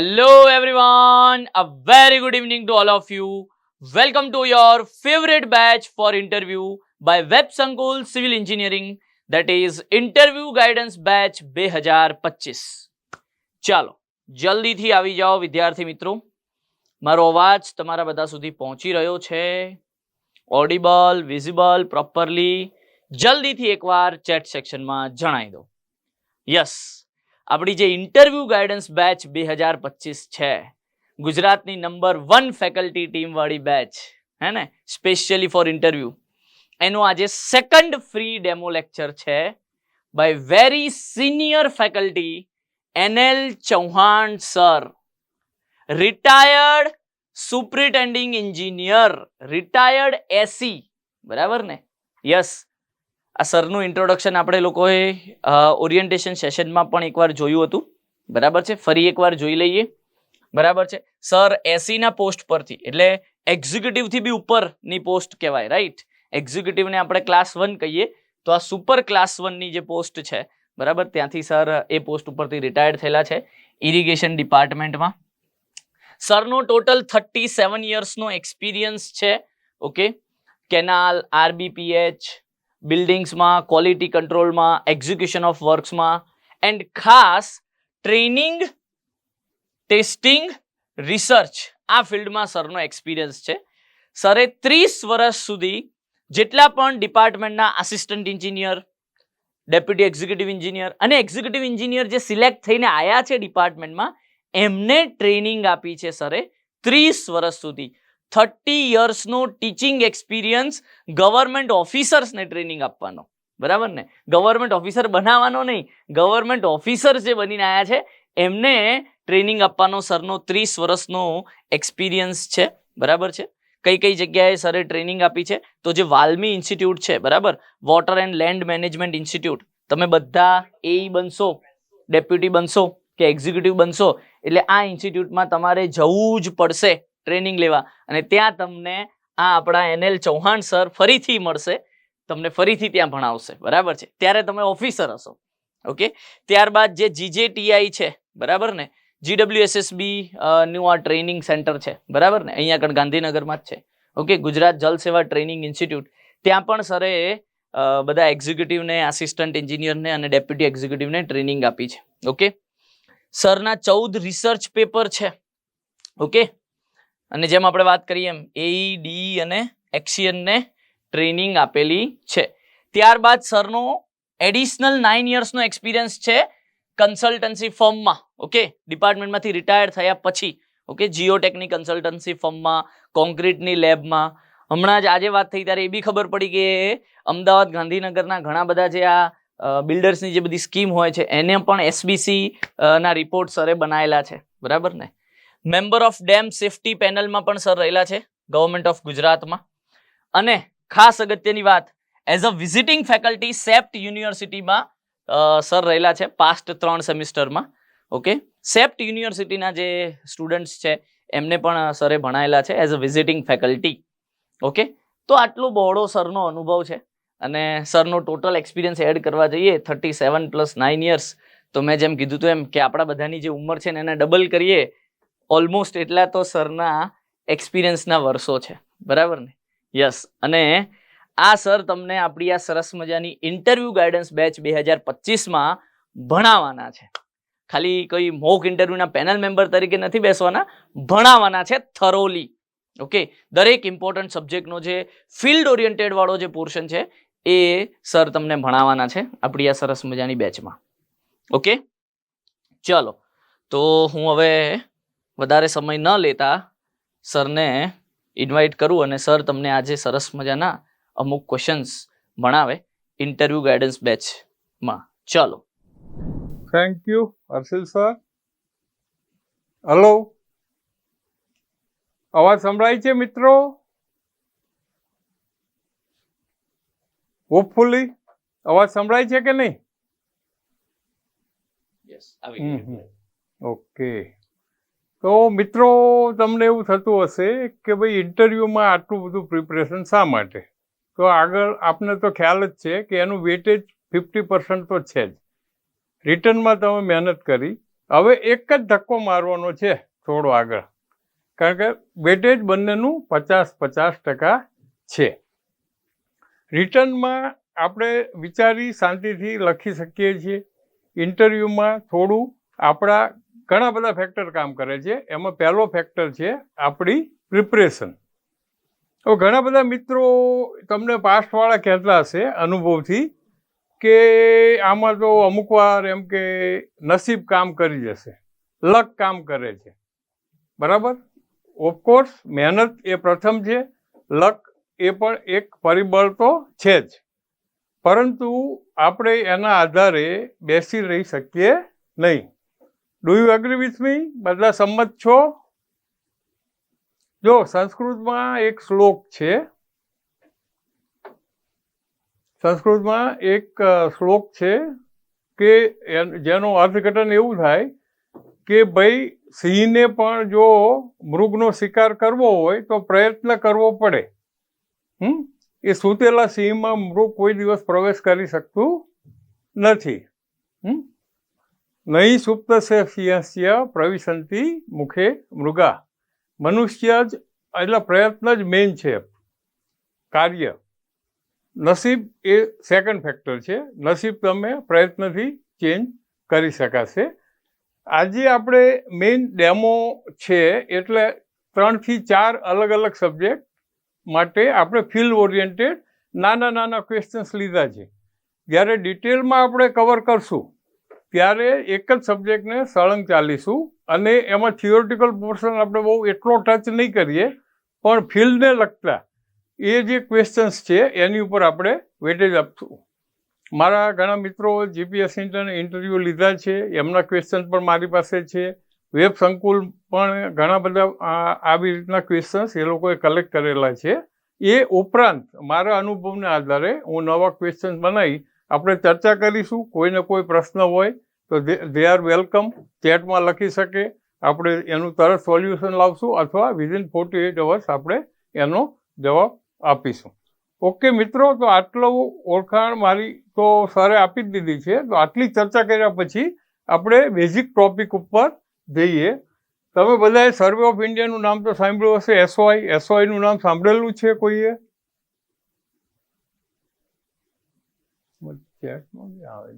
Hello everyone, a very good evening to all of you. Welcome to your favorite batch for interview by Web Sankul Civil Engineering, that is Interview Guidance Batch 2025. ચાલો જલ્દીથી આવી જાઓ વિદ્યાર્થી મિત્રો. મારો અવાજ તમારા બધા સુધી પહોંચી રહ્યો છે? Audible, visible, properly? જલ્દીથી એકવાર ચેટ સેક્શનમાં જણાવી દો. યસ, આપણી જે ઇન્ટરવ્યુ ગાઈડન્સ બેચ 2025 છે, ગુજરાતની નંબર 1 ફેકલ્ટી ટીમ વાળી બેચ, હે ને, સ્પેશિયલી ફોર ઇન્ટરવ્યુ, એનો આજે સેકન્ડ ફ્રી ડેમો લેક્ચર છે by very senior faculty NL Chauhan sir, retired superintending engineer, retired AC, બરાબર ને? યસ, આ સરનું ઇન્ટ્રોડક્શન આપણે લોકોએ ઓરિએન્ટેશન સેશનમાં પણ એકવાર જોયું હતું, બરાબર છે? ફરી એકવાર જોઈ લઈએ, બરાબર છે? સર એસીના પોસ્ટ પરથી, એટલે એક્ઝિક્યુટિવથી બી ઉપરની પોસ્ટ કહેવાય, રાઈટ? એક્ઝિક્યુટિવને આપણે ક્લાસ 1 કહીએ, તો આ સુપર ક્લાસ 1ની જે પોસ્ટ છે, બરાબર, ત્યાંથી સર એ પોસ્ટ ઉપરથી રિટાયર્ડ થયેલા છે ઇરિગેશન ડિપાર્ટમેન્ટમાં. સરનો ટોટલ 37 યર્સનો એક્સપિરિયન્સ છે. ઓકે, કેનાલ, RBPH, બિલ્ડિંગ્સમાં, ક્વોલિટી કંટ્રોલમાં, એક્ઝિક્યુશન ઓફ વર્ક્સમાં, એન્ડ ખાસ ટ્રેનિંગ, ટેસ્ટિંગ, રિસર્ચ, આ ફિલ્ડમાં સરનો એક્સપિરિયન્સ છે. સરે 30 વર્ષ સુધી જેટલા પણ ડિપાર્ટમેન્ટના assistant engineer, deputy executive engineer અને એક્ઝિક્યુટિવ એન્જિનિયર જે સિલેક્ટ થઈને આવ્યા છે ડિપાર્ટમેન્ટમાં, એમને ટ્રેનિંગ આપી છે સરે 30 વર્ષ સુધી. 30 યર્સનો ટીચિંગ એક્સપિરિયન્સ ગવર્મેન્ટ ઓફિસર્સને ટ્રેનિંગ આપવાનો, બરાબર ને? ગવર્મેન્ટ ઓફિસર બનાવવાનો નહીં, ગવર્મેન્ટ ઓફિસર જે બનીને આવ્યા છે એમને ટ્રેનિંગ આપવાનો સરનો 30 વર્ષનો એક્સપિરિયન્સ છે, બરાબર છે? કઈ કઈ જગ્યાએ સરે ટ્રેનિંગ આપી છે? તો જે વાલ્મી ઇન્સ્ટિટ્યૂટ છે, બરાબર, water and land management institute, તમે બધા AE બનશો, ડેપ્યુટી બનશો કે એક્ઝિક્યુટિવ બનશો, એટલે આ ઇન્સ્ટિટ્યૂટમાં તમારે જવું જ પડશે ટ્રેનિંગ લેવા, અને ત્યાં તમને આ આપણા NL ચૌહાણ સર ફરીથી મળશે, તમને ફરીથી ત્યાં ભણાવશે, બરાબર છે? ત્યારે તમે ઓફિસર હશો. ઓકે, ત્યારબાદ જે GJTI છે, બરાબર ને, GWSSB નું આ ટ્રેનિંગ સેન્ટર છે, બરાબર ને, અહીંયા આગળ ગાંધીનગરમાં જ છે. ઓકે, ગુજરાત જલ સેવા ટ્રેનિંગ ઇન્સ્ટિટ્યૂટ, ત્યાં પણ સરે બધા એક્ઝિક્યુટિવને, આસિસ્ટન્ટ એન્જિનિયરને અને ડેપ્યુટી એક્ઝિક્યુટિવને ટ્રેનિંગ આપી છે. ઓકે, સરના 14 રિસર્ચ પેપર છે. ઓકે, અને જેમ આપણે વાત કરીએ એમ AE, DE અને એક્સિયનને ટ્રેનિંગ આપેલી છે. ત્યારબાદ સરનો એડિશનલ 9 યર્સનો એક્સપિરિયન્સ છે કન્સલ્ટન્સી ફર્મમાં. ઓકે, ડિપાર્ટમેન્ટમાંથી રિટાયર થયા પછી, ઓકે, જીઓટેકની કન્સલ્ટન્સી ફર્મમાં, કોન્ક્રીટની લેબમાં. હમણાં જ આજે વાત થઈ ત્યારે એ બી ખબર પડી કે અમદાવાદ, ગાંધીનગરના ઘણા બધા જે આ બિલ્ડર્સની જે બધી સ્કીમ હોય છે એને પણ SBC ના રિપોર્ટ સરે બનાવેલા છે, બરાબર ને? મેમ્બર ઓફ ડેમ સેફટી પેનલમાં પણ સર રહેલા છે ગવર્મેન્ટ ઓફ ગુજરાતમાં. અને ખાસ અગત્યની વાત, as a visiting faculty CEPT યુનિવર્સિટીમાં સર રહેલા છે પાસ્ટ 3 સેમિસ્ટરમાં. ઓકે, સેપ્ટ યુનિવર્સિટીના જે સ્ટુડન્ટ્સ છે એમને પણ સરે ભણાયેલા છે as a visiting faculty. Okay, તો આટલો બહોળો સરનો અનુભવ છે, અને સરનો ટોટલ એક્સપિરિયન્સ એડ કરવા જઈએ 37 + 9 યર્સ, તો મેં જેમ કીધું હતું એમ કે આપણા બધાની જે ઉંમર છે ને એને ડબલ કરીએ, ઓલમોસ્ટ એટલા તો સરના એક્સપિરિયન્સના વર્ષો છે, બરાબર ને? યસ, અને આ સર તમને આપણી આ સરસ મજાની ઇન્ટરવ્યુ ગાઈડન્સ બેચ 2025માં ભણાવવાના છે. ખાલી કોઈ મોક ઇન્ટરવ્યુના પેનલ મેમ્બર તરીકે નથી બેસવાના, ભણાવવાના છે થરોલી. ઓકે, દરેક ઇમ્પોર્ટન્ટ સબ્જેક્ટનો જે ફિલ્ડ ઓરિએન્ટેડ વાળો જે પોર્શન છે એ સર તમને ભણાવવાના છે આપણી આ સરસ મજાની બેચમાં. ઓકે, ચલો, તો હું હવે વધારે સમય ન લેતા સરને ઇન્વાઇટ કરું અને સર તમને આજે સરસ મજાના અમુક ક્વેશ્ચન્સ ભણાવે ઇન્ટરવ્યુ ગાઈડન્સ બેચમાં. ચલો. Thank you Harshil sir. Hello, અવાજ સંભળાય છે મિત્રો? હોપફુલી અવાજ સંભળાય છે કે નહીં? ઓકે, તો મિત્રો તમને એવું થતું હશે કે ભાઈ ઇન્ટરવ્યુમાં આટલું બધું પ્રિપરેશન શા માટે? તો આગળ આપને તો ખ્યાલ જ છે કે એનું વેટેજ 50% તો છે જ. રિટર્નમાં તમે મહેનત કરી હવે એક જ ધક્કો મારવાનો છે થોડો આગળ, કારણ કે વેટેજ બંનેનું 50-50% છે. રિટર્નમાં આપણે વિચારી શાંતિથી લખી શકીએ છીએ. ઇન્ટરવ્યૂમાં થોડું આપણા ઘણા બધા ફેક્ટર કામ કરે છે. એમાં પહેલો ફેક્ટર છે આપણી પ્રિપરેશન. તો ઘણા બધા મિત્રો તમને પાસ્ટવાળા કહેતા હશે અનુભવથી કે આમાં તો અમુક વાર એમ કે નસીબ કામ કરી જશે, લક કામ કરે છે. બરાબર? ઓફકોર્સ મહેનત એ પ્રથમ છે, લક એ પણ એક પરિબળ તો છે જ, પરંતુ આપણે એના આધારે બેસી રહી શકીએ નહીં. Do you agree with me? બધા સંમત છો? જો સંસ્કૃતમાં એક શ્લોક છે, કે જેનો અર્થઘટન એવું થાય કે ભાઈ સિંહને પણ જો મૃગનો શિકાર કરવો હોય તો પ્રયત્ન કરવો પડે. એ સૂતેલા સિંહમાં મૃગ કોઈ દિવસ પ્રવેશ કરી શકતું નથી. નહીં સુપ્તસ્ય સિંહસ્ય પ્રવિશંતિ મુખે મૃગા. મનુષ્ય જ એટલે પ્રયત્ન જ મેઇન છે, કાર્ય. નસીબ એ સેકન્ડ ફેક્ટર છે. નસીબ તમે પ્રયત્નથી ચેન્જ કરી શકાશે. આજે આપણે મેઇન ડેમો છે એટલે 3 થી 4 અલગ અલગ સબ્જેક્ટ માટે આપણે ફિલ્ડ ઓરિએન્ટેડ નાના ક્વેશ્ચન્સ લીધા છે. જ્યારે ડિટેલમાં આપણે કવર કરશું ત્યારે એક જ સબ્જેક્ટને સળંગ ચાલીશું અને એમાં થિયોરિટિકલ પોર્શન આપણે બહુ એટલો ટચ નહીં કરીએ, પણ ફિલ્ડને લગતા એ જે ક્વેશ્ચન્સ છે એની ઉપર આપણે વેટેજ આપશું. મારા ઘણા મિત્રો જીપીએસસીના ઇન્ટરવ્યૂ લીધા છે, એમના ક્વેશ્ચન પણ મારી પાસે છે. વેબ સંકુલ પણ ઘણા બધા આવી રીતના ક્વેશ્ચન્સ એ લોકોએ કલેક્ટ કરેલા છે. એ ઉપરાંત મારા અનુભવના આધારે હું નવા ક્વેશ્ચન બનાવી આપણે ચર્ચા કરીશું. કોઈને કોઈ પ્રશ્ન હોય તો દે આર વેલકમ, ચેટમાં લખી શકે. આપણે એનું તરત સોલ્યુશન લાવશું અથવા વિધિન 48 અવર્સ આપણે એનો જવાબ આપીશું. ઓકે મિત્રો, તો આટલું ઓળખાણ મારી તો સરે આપી જ દીધી છે. તો આટલી ચર્ચા કર્યા પછી આપણે બેઝિક ટોપિક ઉપર જઈએ. તમે બધાએ સર્વે ઓફ ઇન્ડિયાનું નામ તો સાંભળ્યું હશે. એસઓઆઈનું નામ સાંભળેલું છે કોઈએ? આવે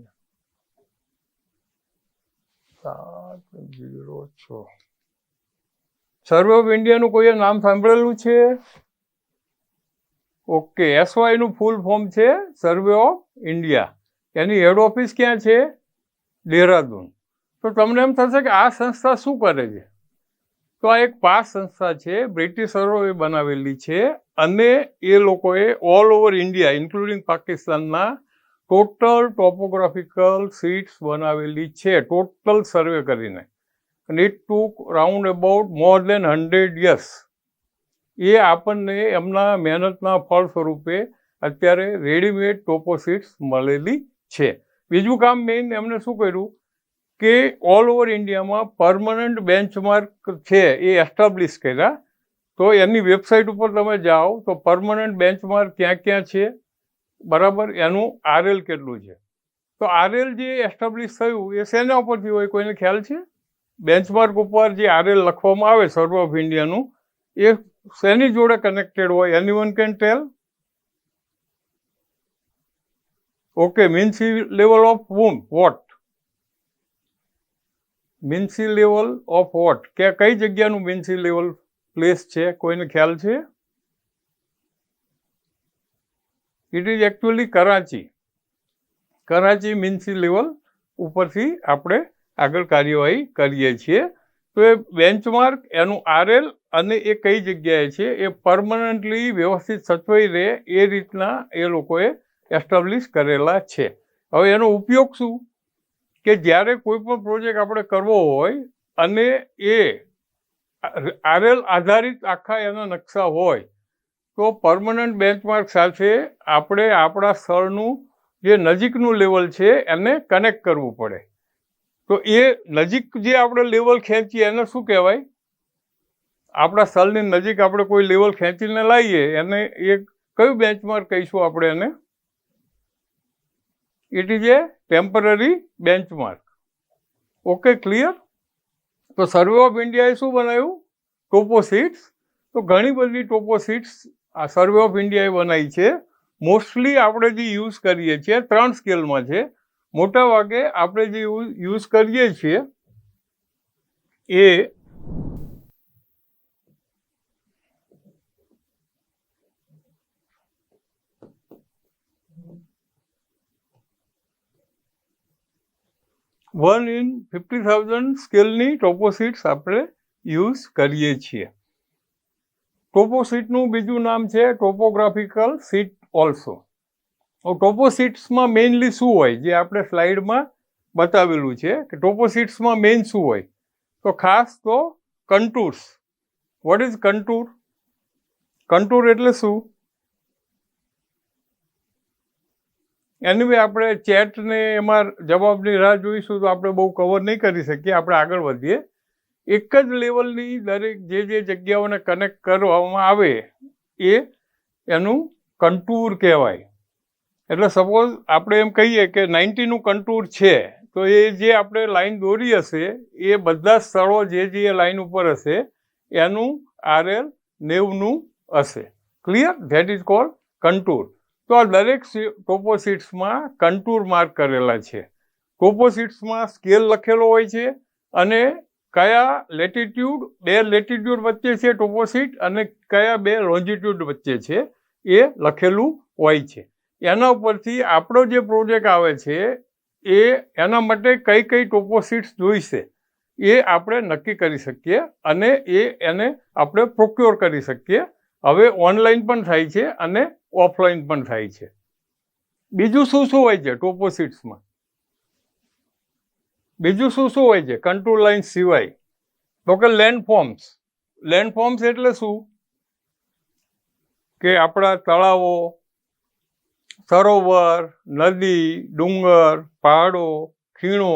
706. સર્વે ઓફ ઇન્ડિયાનું કોઈએ નામ સાંભળેલું છે? ઓકે. એસઓઆઈનું ફૂલ ફોર્મ છે સર્વે ઓફ ઇન્ડિયા. એની હેડ ઓફિસ ક્યાં છે? દેહરાદૂન. તો તમને એમ થશે કે આ સંસ્થા શું કરે છે? તો આ એક પાસ સંસ્થા છે, બ્રિટિશરોએ બનાવેલી છે અને એ લોકોએ ઓલ ઓવર ઇન્ડિયા ઇન્ક્લુડિંગ પાકિસ્તાનના ટોટલ ટોપોગ્રાફિકલ સીટ્સ બનાવેલી છે, ટોટલ સર્વે કરીને. અને it took round about more than 100 years. એ આપણને એમના મહેનતના ફળ સ્વરૂપે અત્યારે રેડીમેડ ટોપો સીટ્સ મળેલી છે. બીજું કામ મેઇન એમને શું કર્યું કે ઓલ ઓવર ઇન્ડિયામાં પરમનન્ટ બેન્ચમાર્ક છે એ એસ્ટાબ્લિશ કર્યા. તો એની વેબસાઇટ ઉપર તમે જાઓ તો પરમનન્ટ બેન્ચમાર્ક ક્યાં છે, બરાબર, એનું આરએલ કેટલું છે. તો આરએલ જે એસ્ટાબ્લિશ થયું એ શેના ઉપરથી હોય, કોઈને ખ્યાલ છે? બેન્ચમાર્ક ઉપર જે આરએલ લખવામાં આવે સર્વે ઓફ ઇન્ડિયાનું એ શેની જોડે કનેક્ટેડ હોય? Anyone can tell? Okay. Mean sea level of what? Mean sea level of what? કે કઈ જગ્યાનું મીન્સી લેવલ પ્લેસ છે? કોઈને ખ્યાલ છે? It is actually Karachi. Karachi mean sea level ઉપરથી આપણે આગળ કાર્યવાહી કરીએ છીએ. તો એ બેન્ચમાર્ક, એનું આરએલ અને એ કઈ જગ્યાએ છે એ પરમનન્ટલી વ્યવસ્થિત સચવાઈ રહે એ રીતના એ લોકોએ એસ્ટાબ્લિશ કરેલા છે. હવે એનો ઉપયોગ શું કે જ્યારે કોઈ પણ પ્રોજેક્ટ આપણે કરવો હોય અને એ આરએલ આધારિત આખા એના નકશા હોય તો પરમનન્ટ બેન્ચમાર્ક સાથે આપણે આપણા સ્થળનું જે નજીકનું લેવલ છે એને કનેક્ટ કરવું પડે. તો એ નજીક જે આપણે લેવલ ખેંચીએ એને શું કહેવાય? આપણા સ્થળની નજીક આપણે કોઈ લેવલ ખેંચીને લાવીએ એને એ કયું બેન્ચમાર્ક કહીશું આપણે એને? It is A temporary benchmark. Okay, clear? તો સર્વે ઓફ ઇન્ડિયાએ શું બનાવ્યું? ટોપોશીટ્સ. તો ઘણી બધી ટોપોશીટ્સ આ સર્વે ઓફ ઇન્ડિયાએ બનાવી છે. મોસ્ટલી આપણે જે યુઝ કરીએ છીએ 3 સ્કેલમાં છે. મોટા ભાગે આપણે જે યુઝ કરીએ છીએ એ વન ઇન 50,000 સ્કેલની ટોપોશીટ્સ આપણે યુઝ કરીએ છીએ. ટોપોશીટનું બીજું નામ છે ટોપોગ્રાફિકલ શીટ ઓલ્સો. ટોપોશીટ્સમાં મેઇનલી શું હોય, જે આપણે સ્લાઇડમાં બતાવેલું છે કે ટોપોશીટ્સમાં મેઇન શું હોય, તો ખાસ તો contours. What is contour? Contour એટલે શું? એની આપણે ચેટને એમાં જવાબની રાહ જોઈશું તો આપણે બહુ કવર નહીં કરી શકીએ. આપણે આગળ વધીએ. એક જ લેવલની દરેક જે જગ્યાઓને કનેક્ટ કરવામાં આવે એ એનું કન્ટુર કહેવાય. એટલે સપોઝ આપણે એમ કહીએ કે 90નું કન્ટુર છે, તો એ જે આપણે લાઈન દોરી હશે એ બધા સ્થળો જે લાઈન ઉપર હશે એનું RL 90નું હશે. Clear? That is cold contour. તો આ દરેક ટોપોશીટ્સમાં કન્ટુર માર્ક કરેલા છે. ટોપોશીટ્સમાં સ્કેલ લખેલો હોય છે અને કયા લેટિટ્યુડ, 2 લેટિટ્યુડ વચ્ચે છે ટોપોશીટ અને કયા 2 લોન્જિટ્યુડ વચ્ચે છે એ લખેલું હોય છે. એના ઉપરથી આપણો જે પ્રોજેક્ટ આવે છે એના માટે કઈ કઈ ટોપોશીટ્સ જોઈશે એ આપણે નક્કી કરી શકીએ અને એને આપણે પ્રોક્યોર કરી શકીએ. હવે ઓનલાઈન પણ થાય છે અને ઓફલાઈન પણ થાય છે. બીજું શું શું હોય છે ટોપોશીટ્સમાં? બીજું શું શું હોય છે કન્ટુર લાઈન સિવાય? તો કે લેન્ડફોર્મ્સ. લેન્ડફોર્મ્સ એટલે શું? કે આપણા તળાવો, સરોવર, નદી, ડુંગર, પહાડો, ખીણો,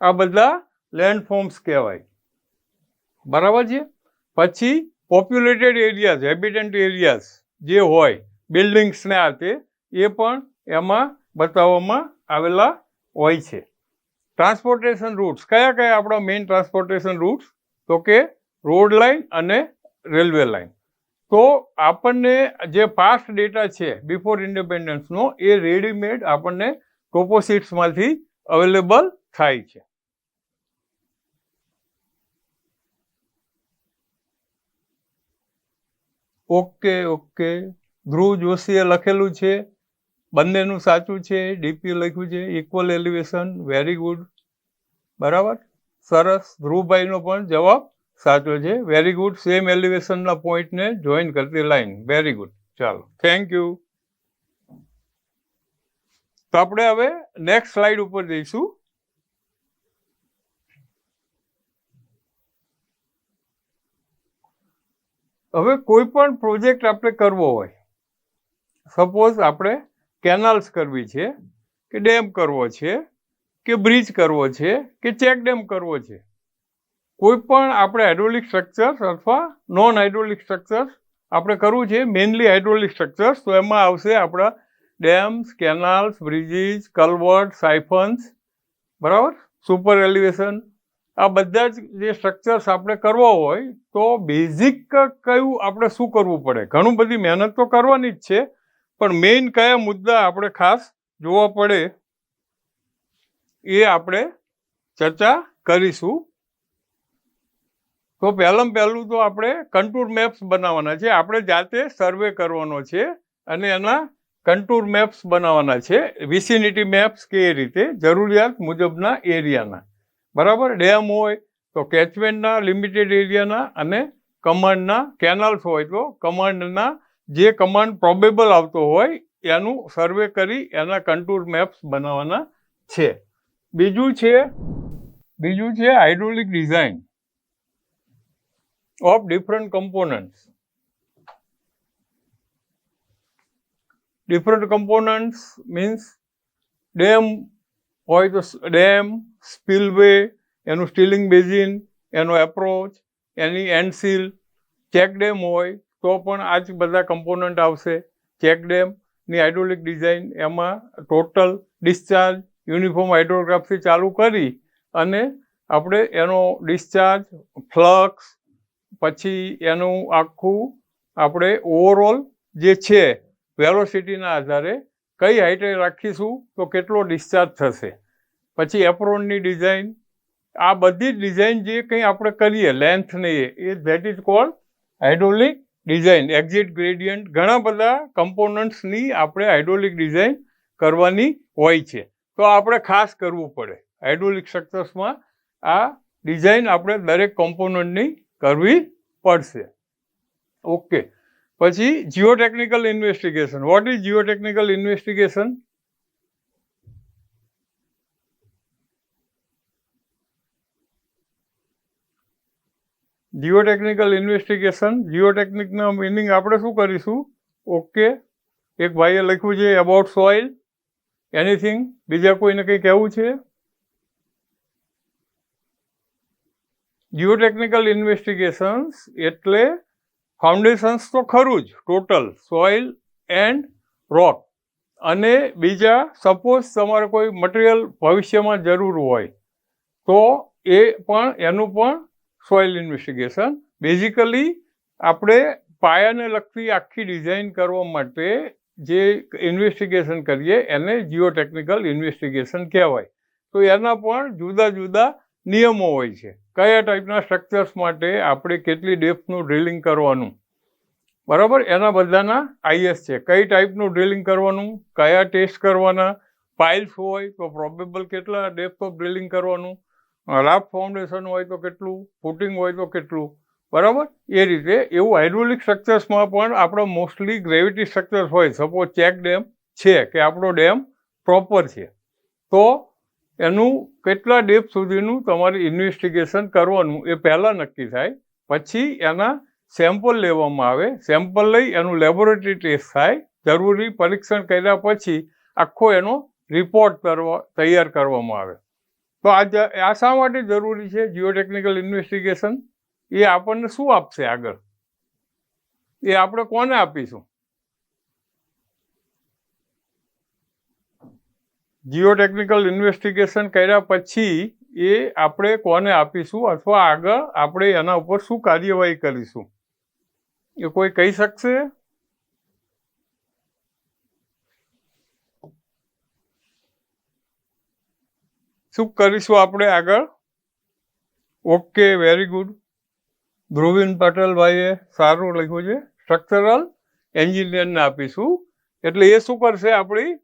આ બધા લેન્ડફોર્મ્સ કહેવાય. બરાબર છે? પછી પોપ્યુલેટેડ એરિયાઝ, હેબિટન્ટ એરિયાઝ જે હોય, બિલ્ડિંગ્સને આ તે, એ પણ એમાં બતાવવામાં આવેલા હોય છે. Transportation routes. કયા કયા આપણા મેઇન ટ્રાન્સપોર્ટેશન રૂટ્સ? તો કે રોડ લાઇન અને રેલવે લાઇન. તો આપણને જે પાસ્ટ ડેટા છે બિફોર ઇન્ડિપેન્ડન્સનો એ રેડીમેડ આપણને ટોપોશીટ્સમાંથી અવેલેબલ થાય છે. ઓકે. ધ્રુવ જોશીએ લખેલું છે, બંનેનું સાચું છે. ડીપી લખ્યું છે ઇક્વલ એલિવેશન. Very good. બરાબર, સરસ. ધ્રુવભાઈનો પણ જવાબ સાચો છે. Very good. સેમ એલિવેશનના પોઈન્ટને જોઈન કરતી લાઈન. Very good. ચાલો, થેન્ક યુ. તો આપણે હવે નેક્સ્ટ સ્લાઇડ ઉપર જઈશું. હવે કોઈ પણ પ્રોજેક્ટ આપણે કરવો હોય, સપોઝ આપણે કેનાલ્સ કરવી છે કે ડેમ કરવો છે કે બ્રિજ કરવો છે કે ચેક ડેમ કરવો છે, કોઈ પણ આપણે હાઇડ્રોલિક સ્ટ્રક્ચર્સ અથવા નોન હાઇડ્રોલિક સ્ટ્રક્ચર્સ આપણે કરવું છે, મેઇનલી હાઇડ્રોલિક સ્ટ્રક્ચર્સ, તો એમાં આવશે આપણા ડેમ્સ, કેનાલ્સ, બ્રિજીસ, કલ્વર્ટ, સાયફન્સ, બરાબર, સુપર એલિવેશન. આ બધા જ જે સ્ટ્રક્ચર્સ આપણે કરવા હોય તો બેઝિક કયું આપણે શું કરવું પડે? ઘણું બધી મહેનત તો કરવાની જ છે, પણ મેઇન કયા મુદ્દા આપણે ખાસ જોવા પડે એ આપણે ચર્ચા કરીશું. તો પહેલું તો આપણે કન્ટુર મેપ્સ બનાવવાના છે. આપણે જાતે સર્વે કરવાનો છે અને એના કન્ટુર મેપ્સ બનાવવાના છે. વિસિનિટી મેપ્સ કે એ રીતે જરૂરિયાત મુજબના એરિયાના. બરાબર. ડેમ હોય તો કેચમેન્ટના લિમિટેડ એરિયાના અને કમાન્ડના, કેનાલ્સ હોય તો કમાન્ડના જે કમાન્ડ પ્રોબેબલ આવતો હોય એનું સર્વે કરી એના કન્ટુર મેપ્સ બનાવવાના છે. બીજું છે hydraulic design of different components. Different components means dam હોય તો ડેમ, સ્પિલવે, એનું સ્ટીલિંગ બેઝિન, એનો એપ્રોચ, એની એન્ડસીલ. ચેક ડેમ હોય તો પણ આ જ બધા કમ્પોનન્ટ આવશે. ચેક ડેમની હાઇડ્રોલિક ડિઝાઇન, એમાં ટોટલ ડિસ્ચાર્જ, યુનિફોર્મ હાઇડ્રોગ્રાફી ચાલુ કરી અને આપણે એનો ડિસ્ચાર્જ, ફ્લક્સ, પછી એનું આખું આપણે ઓવરઓલ જે છે વેલોસિટીના આધારે કઈ હાઈટે રાખીશું તો કેટલો ડિસ્ચાર્જ થશે. પછી એપ્રોનની ડિઝાઇન, આ બધી જ ડિઝાઇન જે કંઈ આપણે કરીએ લેન્થની એ that is called hydraulic design. Exit gradient, ઘણા બધા કમ્પોનન્ટ્સની આપણે હાઇડ્રોલિક ડિઝાઇન કરવાની હોય છે. તો આપણે ખાસ કરવું પડે હાઇડ્રોલિક સ્ટ્રક્ચર્સમાં. આ ડિઝાઇન આપણે દરેક કોમ્પોનન્ટની કરવી પડશે. ઓકે. પછી geotechnical investigation. What is geotechnical investigation? Geotechnical investigation, જીઓટેકનિકના મિનિંગ આપણે શું કરીશું? ઓકે, એક ભાઈએ લખ્યું છે અબાઉટ સોઇલ. એનીથિંગ? બીજા કોઈને કંઈ કહેવું છે? જીઓટેકનિકલ ઇન્વેસ્ટિગેશન્સ એટલે ફાઉન્ડેશન્સ તો ખરું જ, ટોટલ સોઇલ એન્ડ રોક. અને બીજા સપોઝ તમારે કોઈ મટીરિયલ ભવિષ્યમાં જરૂર હોય તો એ પણ એનું પણ સોઇલ ઇન્વેસ્ટિગેશન. બેઝિકલી આપણે પાયાને લગતી આખી ડિઝાઇન કરવા માટે જે ઇન્વેસ્ટિગેશન કરીએ એને જીઓટેકનિકલ ઇન્વેસ્ટિગેશન કહેવાય. તો એના પણ જુદા જુદા નિયમો હોય છે. કયા ટાઈપના સ્ટ્રક્ચર્સ માટે આપણે કેટલી ડેપ્થનું ડ્રિલિંગ કરવાનું, બરાબર, એના બધાના આઈએસ છે. કઈ ટાઈપનું ડ્રિલિંગ કરવાનું, કયા ટેસ્ટ કરવાના, પાઇલ્સ હોય તો પ્રોબેબલ કેટલા ડેપ્થ ઓફ ડ્રિલિંગ કરવાનું, રાફ ફાઉન્ડેશન હોય તો કેટલું, ફૂટિંગ હોય તો કેટલું, બરાબર. એ રીતે એવું હાઇડ્રોલિક સ્ટ્રક્ચર્સમાં પણ આપણે મોસ્ટલી ગ્રેવિટી સ્ટ્રક્ચર્સ હોય. સપોઝ ચેક ડેમ છે કે આપણો ડેમ પ્રોપર છે, તો એનું કેટલા ડેપ્થ સુધીનું તમારે ઇન્વેસ્ટિગેશન કરવાનું એ પહેલાં નક્કી થાય. પછી એના સેમ્પલ લેવામાં આવે. સેમ્પલ લઈ એનું લેબોરેટરી ટેસ્ટ થાય. જરૂરી પરીક્ષણ કર્યા પછી આખો એનો રિપોર્ટ તૈયાર કરવામાં આવે. તો આ શા માટે જરૂરી છે જીઓટેકનિકલ ઇન્વેસ્ટિગેશન? એ આપણને શું આપશે આગળ? એ આપણે કોને આપીશું? જીઓટેકનિકલ ઇન્વેસ્ટિગેશન કર્યા પછી એ આપણે કોને આપીશું અથવા આગળ આપણે એના ઉપર શું કાર્યવાહી કરીશું? એ કોઈ કહી શકશે? શું કરીશું આપણે આગળ? Okay, very good. ધ્રુવીન પટેલભાઈએ સારું લખ્યું છે. સ્ટ્રક્ચરલ એન્જિનિયરને આપીશું. એટલે એ શું કરશે? આપણી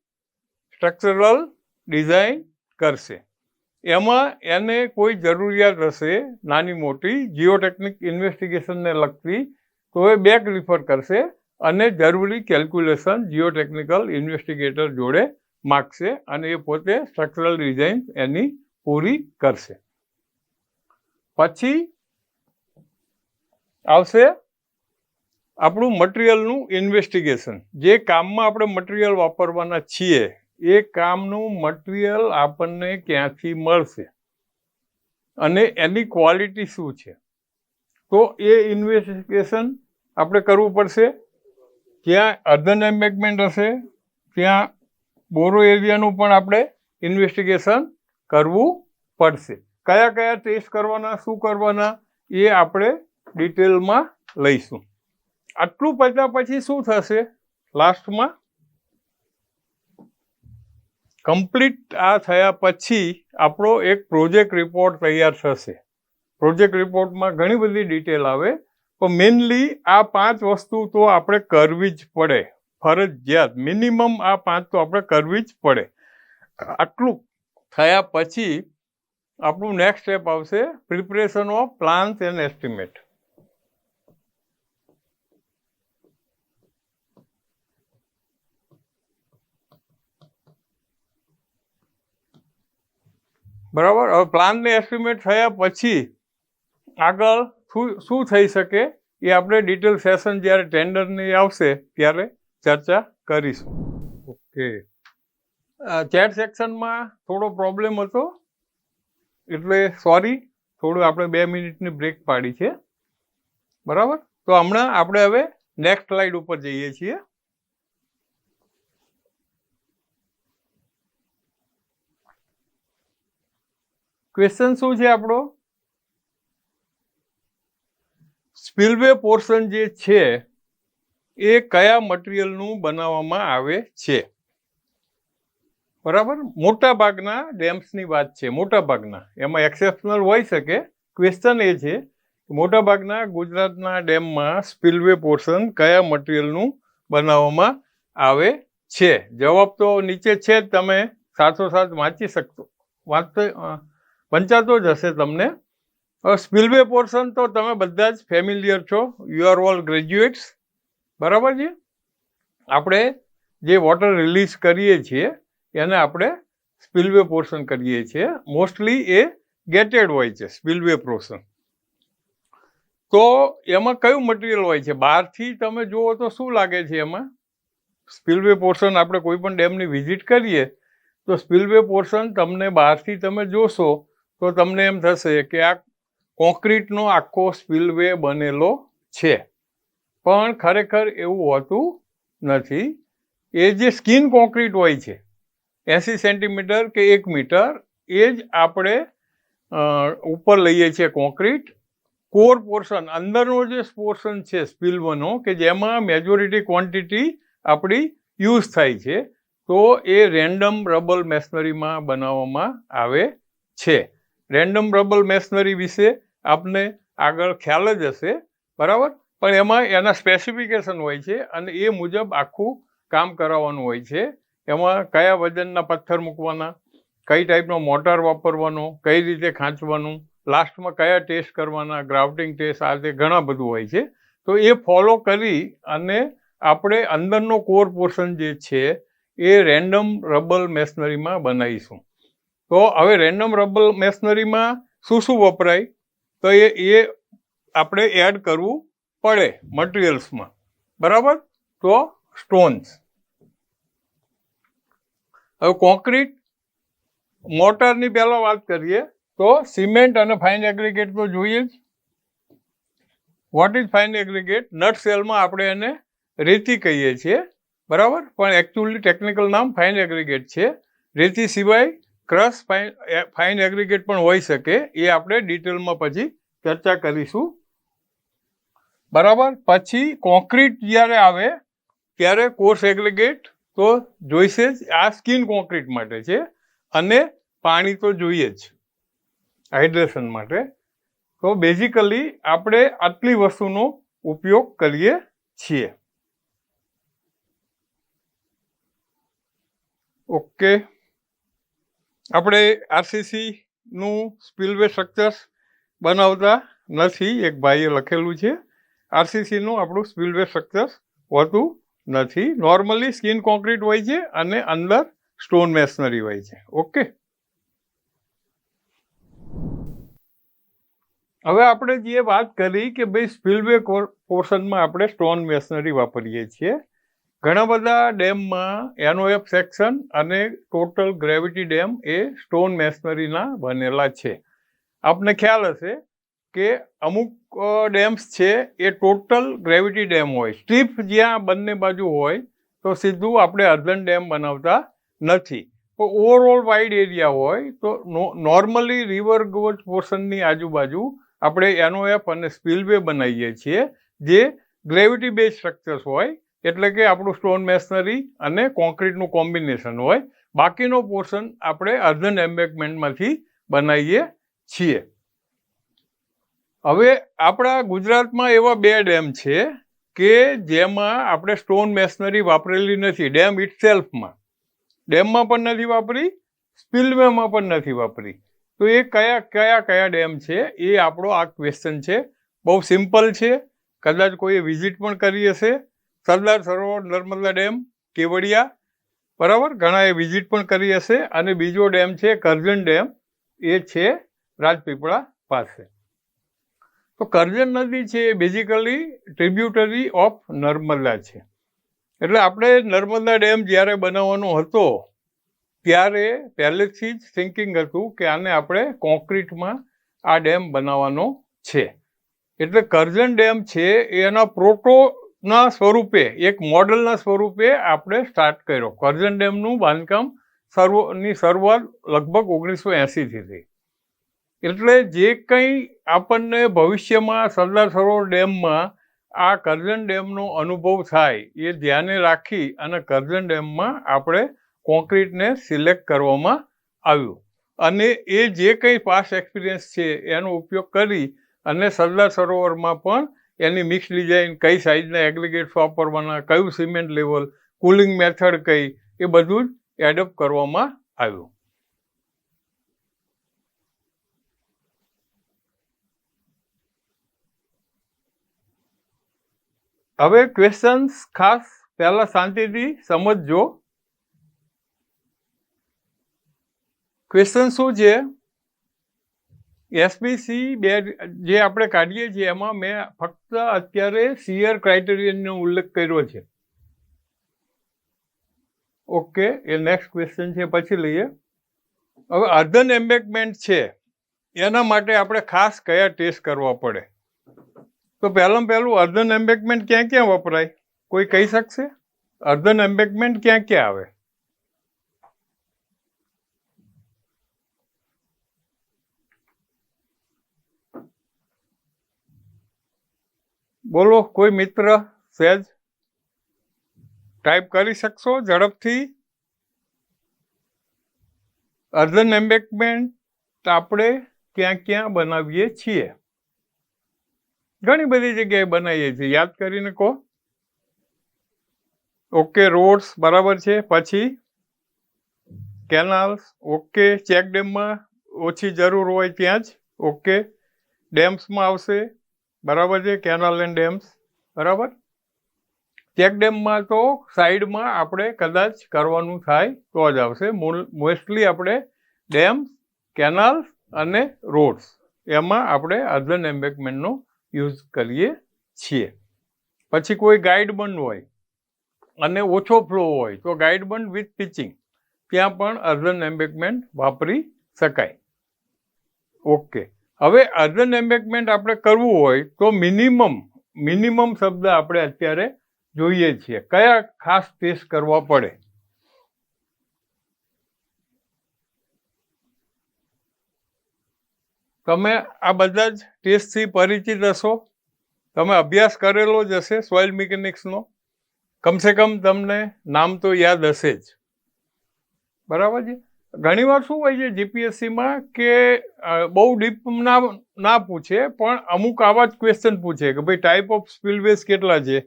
સ્ટ્રક્ચરલ ડિઝાઇન કરશે. એમાં એને કોઈ જરૂરિયાત હશે નાની મોટી જીઓટેકનિક ઇન્વેસ્ટિગેશનને લગતી, તો એ બેક રિફર કરશે અને જરૂરી કેલ્ક્યુલેશન જીઓટેકનિકલ ઇન્વેસ્ટિગેટર જોડે માગશે અને એ પોતે સ્ટ્રક્ચરલ ડિઝાઇન એની પૂરી કરશે. પછી આવશે આપણું મટીરિયલનું ઇન્વેસ્ટિગેશન. જે કામમાં આપણે મટીરિયલ વાપરવાના છીએ એ કામનું મટીરિયલ આપણને ક્યાંથી મળશે અને એની ક્વોલિટી શું છે, તો એ ઇન્વેસ્ટિગેશન આપણે કરવું પડશે. જ્યાં અર્ધન એમ્બેકમેન્ટ હશે ત્યાં બોરો એરિયાનું પણ આપણે ઇન્વેસ્ટિગેશન કરવું પડશે. કયા કયા ટેસ્ટ કરવાના, શું કરવાના, એ આપણે ડિટેલમાં લઈશું. આટલું પત્યા પછી શું થશે? લાસ્ટમાં કમ્પ્લીટ આ થયા પછી આપણો એક પ્રોજેક્ટ રિપોર્ટ તૈયાર થશે. પ્રોજેક્ટ રિપોર્ટમાં ઘણી બધી ડિટેલ આવે, પણ મેઇનલી આ 5 વસ્તુ તો આપણે કરવી જ પડે, ફરજિયાત. મિનિમમ આ 5 તો આપણે કરવી જ પડે. આટલું થયા પછી આપણું નેક્સ્ટ સ્ટેપ આવશે preparation of plans and estimate. બરાબર. હવે પ્લાન ને એસ્ટિમેટ થયા પછી આગળ શું થઈ શકે એ આપણે ડિટેલ સેશન જ્યારે ટેન્ડરની આવશે ત્યારે ચર્ચા કરીશું. ઓકે. ચેટ સેક્શનમાં થોડો પ્રોબ્લેમ હતો એટલે સોરી, થોડું આપણે 2 મિનિટની બ્રેક પાડી છે. બરાબર. તો હમણાં આપણે હવે નેક્સ્ટ સ્લાઇડ ઉપર જઈએ છીએ. ક્વેશ્ચન શું છે આપણો? સ્પિલવે પોર્શન જે છે એ કયા મટીરિયલનું બનાવવામાં આવે છે? બરાબર, મોટા ભાગના ડેમ્સની વાત છે, મોટા ભાગના, એમાં એક્સેપ્શનલ હોઈ શકે. ક્વેશ્ચન એ છે મોટા ભાગના ગુજરાતના ડેમમાં સ્પિલવે પોર્શન કયા મટીરિયલનું બનાવવામાં આવે છે? જવાબ તો નીચે છે જ, તમે સાથોસાથ વાંચી શકશો, વંચાતો જ હશે તમને. સ્પિલવે પોર્શન તો તમે બધા જ ફેમિલિયર છો, યુ આર ઓલ ગ્રેજ્યુએટ્સ, બરાબર છે. આપણે જે વોટર રિલીઝ કરીએ છીએ એને આપણે સ્પિલવે પોર્શન કરીએ છીએ. મોસ્ટલી એ ગેટેડ હોય છે સ્પિલવે પોર્શન. તો એમાં કયું મટીરિયલ હોય છે? બહારથી તમે જુઓ તો શું લાગે છે એમાં? સ્પિલવે પોર્શન આપણે કોઈ પણ ડેમની વિઝિટ કરીએ તો સ્પિલવે પોર્શન તમને બહારથી તમે જોશો તો તમને એમ થશે કે આ કોન્ક્રીટનો આખો સ્પિલવે બનેલો છે, પણ ખરેખર એવું હોતું નથી. એ જે સ્કિન કોન્ક્રીટ હોય છે 80 સેન્ટીમીટર કે 1 મીટર, એ જ આપણે ઉપર લઈએ છીએ કોન્ક્રીટ. કોર પોર્શન, અંદરનો જે પોર્શન છે સ્પિલવનો, કે જેમાં મેજોરિટી ક્વોન્ટિટી આપણી યુઝ થાય છે, તો એ રેન્ડમ રબલ મેશનરીમાં બનાવવામાં આવે છે. રેન્ડમ રબલ મેશનરી વિશે આપને આગળ ખ્યાલ જ હશે, બરાબર, પણ એમાં એના સ્પેસિફિકેશન હોય છે અને એ મુજબ આખું કામ કરાવવાનું હોય છે. એમાં કયા વજનના પથ્થર મૂકવાના, કઈ ટાઈપનો મોટર વાપરવાનો, કઈ રીતે ખાંચવાનું, લાસ્ટમાં કયા ટેસ્ટ કરવાના, ગ્રાઉટિંગ ટેસ્ટ, આ તે ઘણા બધું હોય છે. તો એ ફોલો કરી અને આપણે અંદરનો કોર પોર્શન જે છે એ રેન્ડમ રબલ મેશનરીમાં બનાવીશું. તો હવે રેન્ડમ રબલ મેશનરીમાં શું શું વપરાય? તો એ આપણે એડ કરવું પડે મટીરિયલ્સમાં, બરાબર. તો સ્ટોન્સ. હવે કોન્ક્રીટ મોટરની પહેલા વાત કરીએ તો સિમેન્ટ અને ફાઇન એગ્રીગેટ તો જોઈએ જ. What is fine aggregate? Nut સેલમાં આપણે એને રેતી કહીએ છીએ, બરાબર, પણ એકચ્યુઅલી ટેકનિકલ નામ ફાઇન એગ્રીગેટ છે. રેતી સિવાય ક્રશ ફાઇન એગ્રીગેટ પણ હોઈ શકે, એ આપણે ડિટેલમાં પછી ચર્ચા કરીશું, બરાબર. પછી કોન્ક્રીટ જ્યારે આવે ત્યારે કોર્સ એગ્રીગેટ તો જોઈશે જ. આ સ્કિન કોન્ક્રીટ માટે છે અને પાણી તો જોઈએ જ હાઇડ્રેશન માટે. તો બેઝિકલી આપણે આટલી વસ્તુનો ઉપયોગ કરીએ છીએ. ઓકે, આપણે આરસીસીનું સ્પિલવે સ્ટ્રક્ચર્સ બનાવતા નથી. એક ભાઈએ લખેલું છે આરસીસીનું આપણું સ્પિલવે સ્ટ્રક્ચર્સ હોતું નથી. નોર્મલી સ્કિન કોન્ક્રીટ હોય છે અને અંદર સ્ટોન મેશનરી હોય છે. ઓકે, હવે આપણે જે વાત કરી કે ભાઈ સ્પિલવે પોર્શનમાં આપણે સ્ટોન મેશનરી વાપરીએ છીએ. ઘણા બધા ડેમમાં એનઓએફ સેક્શન અને ટોટલ ગ્રેવિટી ડેમ એ સ્ટોન મેશનરીના બનેલા છે. આપને ખ્યાલ હશે કે અમુક ડેમ્સ છે એ ટોટલ ગ્રેવિટી ડેમ હોય, સ્ટ્રીપ જ્યાં બંને બાજુ હોય તો સીધું આપણે અર્ધન ડેમ બનાવતા નથી. તો ઓવરઓલ વાઇડ એરિયા હોય તો નોર્મલી રિવર ગોજ પોર્શનની આજુબાજુ આપણે એનઓએફ અને સ્પિલવે બનાવીએ છીએ, જે ગ્રેવિટી બેઝ સ્ટ્રક્ચર્સ હોય, એટલે કે આપણું સ્ટોન મેશનરી અને કોન્ક્રીટનું કોમ્બિનેશન હોય. બાકીનો પોર્શન આપણે અર્ધન એમ્બેકમેન્ટમાંથી બનાવીએ છીએ. હવે આપણા ગુજરાતમાં એવા 2 ડેમ છે કે જેમાં આપણે સ્ટોન મેશનરી વાપરેલી નથી. ડેમ ઇટસેલ્ફમાં, ડેમમાં પણ નથી વાપરી, સ્પિલવેમાં પણ નથી વાપરી. તો એ કયા ડેમ છે એ આપણો આ ક્વેશ્ચન છે. બહુ સિમ્પલ છે, કદાચ કોઈએ વિઝિટ પણ કરી હશે. સરદાર સરોવર નર્મદા ડેમ કેવડિયા, બરાબર, ઘણાએ વિઝિટ પણ કરી હશે. અને બીજો ડેમ છે કરજણ ડેમ, એ છે રાજપીપળા પાસે. તો કરજણ નદી છે એ બેઝિકલી ટ્રિબ્યુટરી ઓફ નર્મદા છે. એટલે આપણે નર્મદા ડેમ જ્યારે બનાવવાનો હતો ત્યારે પહેલેથી જ થિંકિંગ હતું કે આને આપણે કોન્ક્રીટમાં આ ડેમ બનાવવાનો છે. એટલે કરજણ ડેમ છે એના પ્રોટોના સ્વરૂપે, એક મોડલના સ્વરૂપે આપણે સ્ટાર્ટ કર્યો. કરજણ ડેમનું બાંધકામ ની શરૂઆત લગભગ 1980થી થઈ. એટલે જે કંઈ આપણને ભવિષ્યમાં સરદાર સરોવર ડેમમાં આ કરજણ ડેમનો અનુભવ થાય એ ધ્યાને રાખી અને કરજણ ડેમમાં આપણે કોન્ક્રીટને સિલેક્ટ કરવામાં આવ્યું અને એ જે કંઈ પાસ્ટ એક્સપિરિયન્સ છે એનો ઉપયોગ કરી અને સરદાર સરોવરમાં પણ એની મિક્સ ડિઝાઇન, કઈ સાઇઝના એગ્રીગેટ્સ વાપરવાના, કયું સિમેન્ટ લેવલ, કુલિંગ મેથડ કઈ, એ બધું જ એડપ્ટ કરવામાં આવ્યું. હવે ક્વેશ્ચન્સ ખાસ પહેલા શાંતિથી સમજજો. ક્વેશ્ચન શું છે? એસપીસી બે જે આપણે કાઢીએ છીએ એમાં મેં ફક્ત અત્યારે શિયર ક્રાઇટેરિયનનો ઉલ્લેખ કર્યો છે. ઓકે, એ નેક્સ્ટ ક્વેશ્ચન છે, પછી લઈએ. હવે અર્ધન એમ્બેકમેન્ટ છે એના માટે આપણે ખાસ કયા ટેસ્ટ કરવા પડે? તો પહેલું અર્ધન એમ્બેકમેન્ટ ક્યાં ક્યાં વપરાય? કોઈ કહી શકશે? અર્ધન એમ્બેકમેન્ટ ક્યાં ક્યાં આવે? બોલો, કોઈ મિત્ર સહેજ ટાઈપ કરી શકશો ઝડપથી? અર્ધન એમ્બેકમેન્ટ આપણે ક્યાં ક્યાં બનાવીએ છીએ? ઘણી બધી જગ્યાએ બનાવીએ છીએ, યાદ કરીને કહો. ઓકે, રોડ્સ બરાબર છે. પછી કેનાલ્સ, ઓકે. ચેક ડેમમાં ઓછી જરૂર હોય ત્યાં જ, ઓકે. ડેમ્સમાં આવશે, બરાબર છે. કેનાલ એન્ડ ડેમ્સ, બરાબર. ચેક ડેમમાં તો સાઈડમાં આપણે કદાચ કરવાનું થાય તો જ આવશે. મોસ્ટલી આપણે ડેમ્સ, કેનાલ્સ અને રોડ્સ એમાં આપણે અર્ધન એમ્બેકમેન્ટનો યુઝ કરીએ છીએ. પછી કોઈ ગાઈડ બંધ હોય અને ઓછો ફ્લો હોય તો ગાઈડ બંધ વિથ પિચિંગ, ત્યાં પણ અર્ધન એમ્બેકમેન્ટ વાપરી શકાય. ઓકે, હવે અર્ધન એમ્બેકમેન્ટ આપણે કરવું હોય તો મિનિમમ શબ્દ આપણે અત્યારે જોઈએ છીએ. કયા ખાસ ટેસ્ટ કરવા પડે? તમે આ બધા જ ટેસ્ટથી પરિચિત હશો, તમે અભ્યાસ કરેલો જ હશે સોઇલ મિકેનિક્સનો. કમસે કમ તમને નામ તો યાદ હશે જ, બરાબર છે. ઘણીવાર શું હોય છે જીપીએસસીમાં કે બહુ ડીપ ના પૂછે, પણ અમુક આવા જ ક્વેશ્ચન પૂછે કે ભાઈ ટાઈપ ઓફ સ્પિલવેઝ કેટલા છે,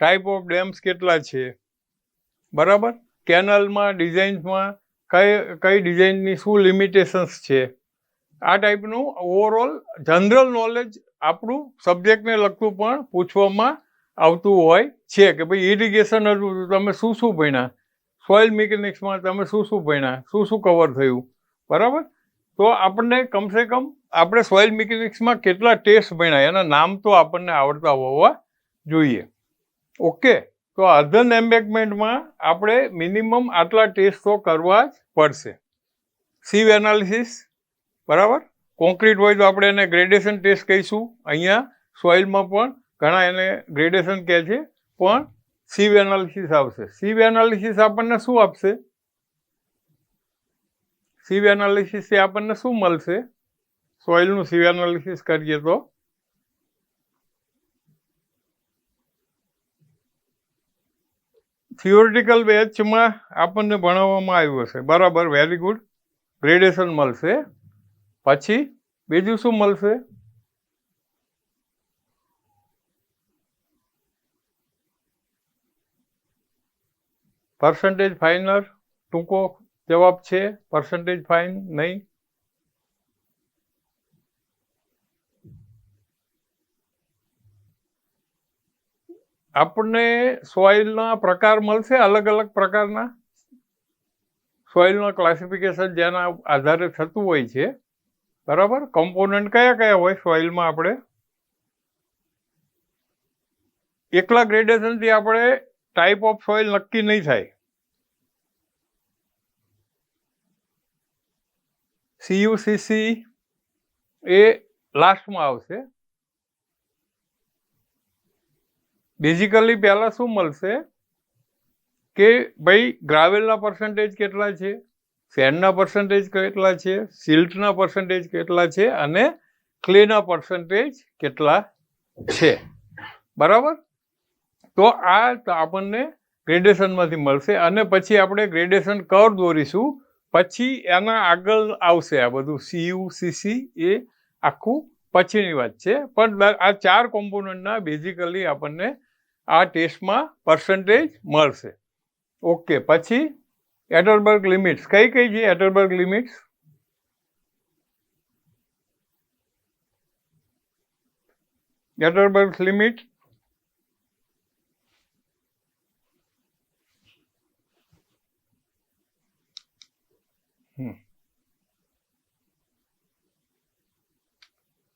ટાઈપ ઓફ ડેમ્સ કેટલા છે, બરાબર. કેનલમાં, ડિઝાઇન્સમાં કઈ ડિઝાઇનની શું લિમિટેશન્સ છે. આ ટાઈપનું ઓવરઓલ જનરલ નોલેજ આપણું સબ્જેક્ટને લગતું પણ પૂછવામાં આવતું હોય છે કે ભાઈ ઇરિગેશન હતું તો તમે શું શું ભણ્યા, સોઇલ મિકેનિક્સમાં તમે શું શું ભણ્યા, શું શું કવર થયું, બરાબર. તો આપણને કમસે કમ આપણે સોઇલ મિકેનિક્સમાં કેટલા ટેસ્ટ ભણ્યા એના નામ તો આપણને આવડતા હોવા જોઈએ. ઓકે, તો અર્ધન એમ્બેકમેન્ટમાં આપણે મિનિમમ આટલા ટેસ્ટ તો કરવા જ પડશે. સીવ એનાલિસિસ, બરાબર. કોન્ક્રીટ હોય તો આપણે એને ગ્રેડેશન ટેસ્ટ કહીશું. અહીંયા સોઇલમાં પણ ઘણા એને ગ્રેડેશન કહે છે, પણ સીવ એનાલિસિસ આવશે. સીવ એનાલિસિસ આપણને શું આપશે? સીવ એનાલિસિસથી આપણને શું મળશે? સોઇલનું સીવ એનાલિસિસ કરીએ તો થિયોરિટિકલ બેચમાં આપણને ભણાવવામાં આવ્યું હશે, બરાબર. Very good. ગ્રેડેશન મળશે. પછી બીજું શું મળશે? Percentage finer. ટૂંકો જવાબ છે પર્સન્ટેજ ફાઇન નહીં. આપણને સોઇલના પ્રકાર મળશે, અલગ અલગ પ્રકારના સોઇલના ક્લાસિફિકેશન જેના આધારે થતું હોય છે, બરાબર. કમ્પોનન્ટ કયા કયા હોય સોઇલમાં? આપણે એકલા ગ્રેડેશનથી આપણે ટાઈપ ઓફ સોઇલ નક્કી નહીં થાય. CUCC એ લાસ્ટમાં આવશે. બેઝિકલી પહેલા શું મળશે કે ભાઈ ગ્રાવેલના પર્સન્ટેજ કેટલા છે, સેન્ડના પર્સન્ટેજ કેટલા છે, સિલ્ટના પર્સન્ટેજ કેટલા છે અને ક્લેના પર્સન્ટેજ કેટલા છે. બરાબર. તો આ આપણને ગ્રેડેશનમાંથી મળશે અને પછી આપણે ગ્રેડેશન કર્વ દોરીશું. પછી એના આગળ આવશે આ બધું CU CC એ આખું પછીની વાત છે. પણ આ 4 કોમ્પોનન્ટના બેઝિકલી આપણને આ ટેસ્ટમાં પર્સન્ટેજ મળશે. ઓકે. પછી એડલબર્ગ લિમિટ્સ કઈ છે એડલબર્ગ લિમિટ્સ? એડલબર્ગ લિમિટ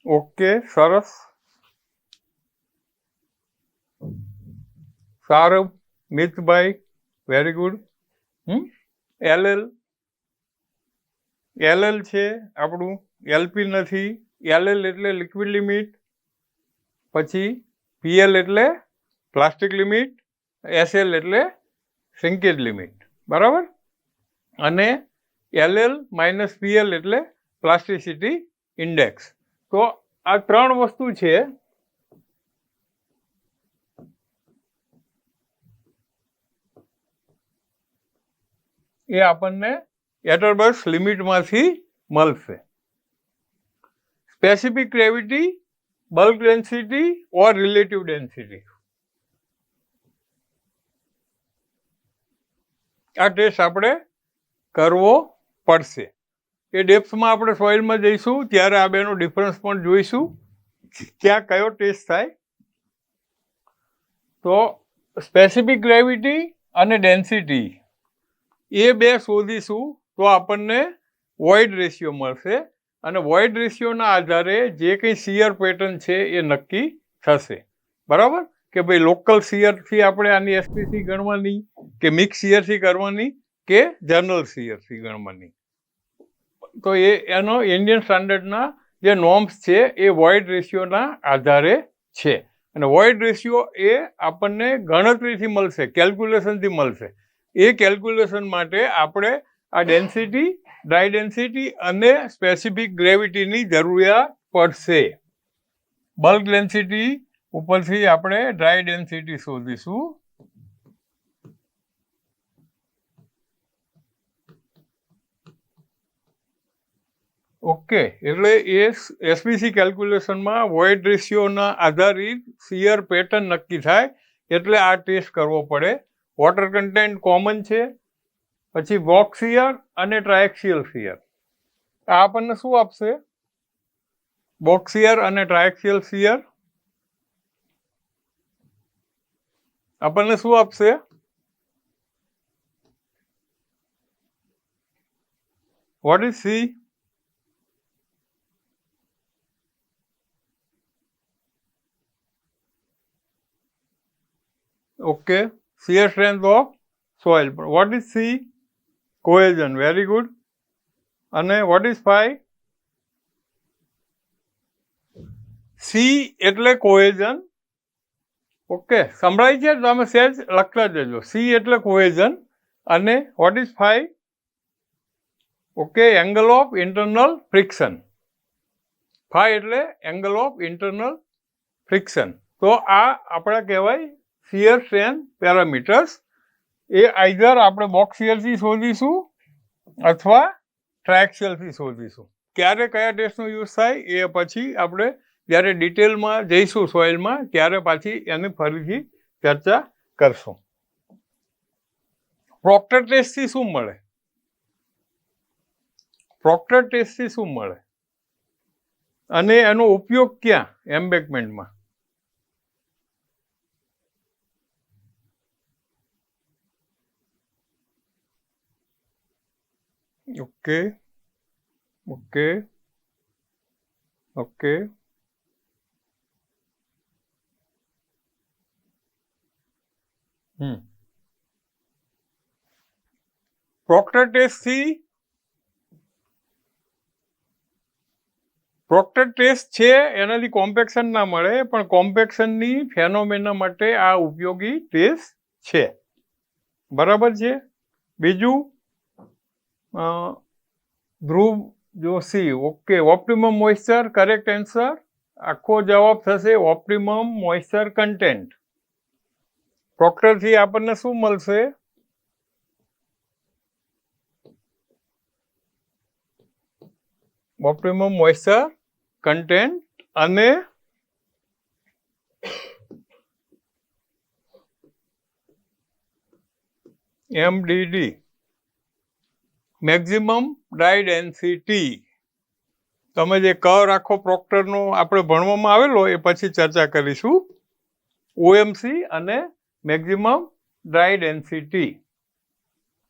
ઓકે, સરસ. સારું, મિતભાઈ, વેરી ગુડ. LL છે આપણું, LP નથી. LL એટલે લિક્વિડ લિમિટ, પછી PL એટલે પ્લાસ્ટિક લિમિટ, SL એટલે શ્રિંકેજ લિમિટ. બરાબર. અને LL માઇનસ PL એટલે પ્લાસ્ટિસિટી ઇન્ડેક્સ. તો આ 3 વસ્તુ છે એ આપણને એડલબર્ગ લિમિટમાંથી મળશે. સ્પેસિફિક ગ્રેવિટી, બલ્ક ડેન્સિટી ઓર રિલેટિવ ડેન્સિટી. આ ટેસ્ટ આપણે કરવો પડશે. એ ડેપ્થમાં આપણે સોઇલમાં જઈશું ત્યારે આ બેનો ડિફરન્સ પણ જોઈશું, ક્યાં કયો ટેસ્ટ થાય. તો સ્પેસિફિક ગ્રેવિટી અને ડેન્સિટી એ બે શોધીશું તો આપણને વોઇડ રેશિયો મળશે અને વોઇડ રેશિયોના આધારે જે કંઈ શિયર પેટર્ન છે એ નક્કી થશે. બરાબર. કે ભાઈ લોકલ શિયરથી આપણે આની SPC ગણવાની કે મિક્સ શિયરથી કરવાની કે જનરલ શિયરથી ગણવાની. તો એનો ઇન્ડિયન સ્ટાન્ડર્ડના જે નોર્મ્સ છે એ વોઇડ રેશિયોના આધારે છે. અને વોઇડ રેશિયો એ આપણને ગણતરીથી મળશે, કેલ્ક્યુલેશનથી મળશે. એ કેલ્ક્યુલેશન માટે આપણે આ ડેન્સિટી, ડ્રાય ડેન્સિટી અને સ્પેસિફિક ગ્રેવિટીની જરૂરિયાત પડશે. બલ્ક ડેન્સિટી ઉપરથી આપણે ડ્રાય ડેન્સિટી શોધીશું. ઓકે. એટલે એ SPC કેલ્ક્યુલેશનમાં વોઇડ રેશિયોના આધારિત શિયર પેટર્ન નક્કી થાય એટલે આ ટેસ્ટ કરવો પડે. વોટર કન્ટેન્ટ કોમન છે. પછી બોક્સ શિયર અને ટ્રાયક્સિયલ શિયર. આ આપણને શું આપશે? બોક્સ શિયર અને ટ્રાયક્સિયલ શિયર આપણને શું આપશે? What is C? Okay. Shear strength of soil. What is C? Cohesion. Very good. અને what is phi? C એટલે cohesion. ઓકે. સંભળાય છે? તમે સહેજ લખતા જજો. C એટલે cohesion અને what is phi? Okay. Angle of internal friction. phi એટલે એંગલ ઓફ ઇન્ટરનલ ફ્રિક્શન. તો આ આપણા કહેવાય શિયર સ્ટ્રેન્થ પેરામીટર્સ. એ આઈધર આપણે બોક્સ શિયરથી શોધીશું અથવા ટ્રાયક્સિયલથી શોધીશું. ક્યારે કયા ટેસ્ટનો યુઝ થાય એ પછી આપણે જ્યારે ડિટેલમાં જઈશું સોઇલમાં ત્યારે પાછી એની ફરીથી ચર્ચા કરશું. પ્રોક્ટર ટેસ્ટથી શું મળે? પ્રોક્ટર ટેસ્ટથી શું મળે અને એનો ઉપયોગ ક્યાં? એમ્બેકમેન્ટમાં. ઓકે. ઓકે. ઓકે. પ્રોક્ટર ટેસ્ટથી પ્રોક્ટર ટેસ્ટ છે એનાથી કોમ્પેક્શન ના મળે, પણ કોમ્પેક્શનની ફેનોમેના માટે આ ઉપયોગી ટેસ્ટ છે. બરાબર છે. બીજું Dhruv Joshi, okay. Optimum moisture, correct answer. આખો જવાબ થશે ઓપ્ટિમમ મોઇસ્ચર કન્ટેન્ટ. પ્રોક્ટરથી આપણને શું મળશે? ઓપ્ટિમમ મોઇસ્ચર કન્ટેન્ટ અને MDD, મેક્સિમમ ડ્રાય ડેન્સિટી. તમે જે ક રાખો પ્રોક્ટરનો આપણે ભણવામાં આવેલો એ પછી ચર્ચા કરીશું. OMC અને મેક્સિમમ ડ્રાય ડેન્સિટી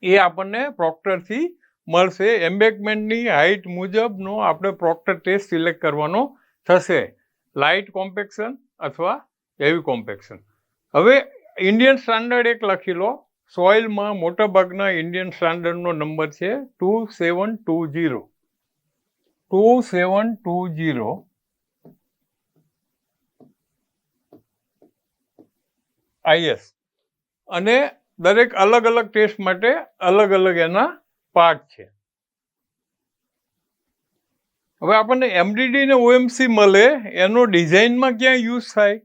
એ આપણને પ્રોક્ટરથી મળશે. એમ્બેકમેન્ટની હાઇટ મુજબનો આપણે પ્રોક્ટર ટેસ્ટ સિલેક્ટ કરવાનો થશે, લાઇટ કોમ્પેક્શન અથવા હેવી કોમ્પેક્શન. હવે ઇન્ડિયન સ્ટાન્ડર્ડ એક લખી લો. સોઇલમાં મોટાભાગના ઇન્ડિયન સ્ટાન્ડર્ડનો નંબર છે 2720. 2720 IS. અને દરેક અલગ અલગ ટેસ્ટ માટે અલગ અલગ એના પાર્ટ છે. હવે આપણને MDD ને OMC મળે, એનો ડિઝાઇનમાં ક્યાં યુઝ થાય?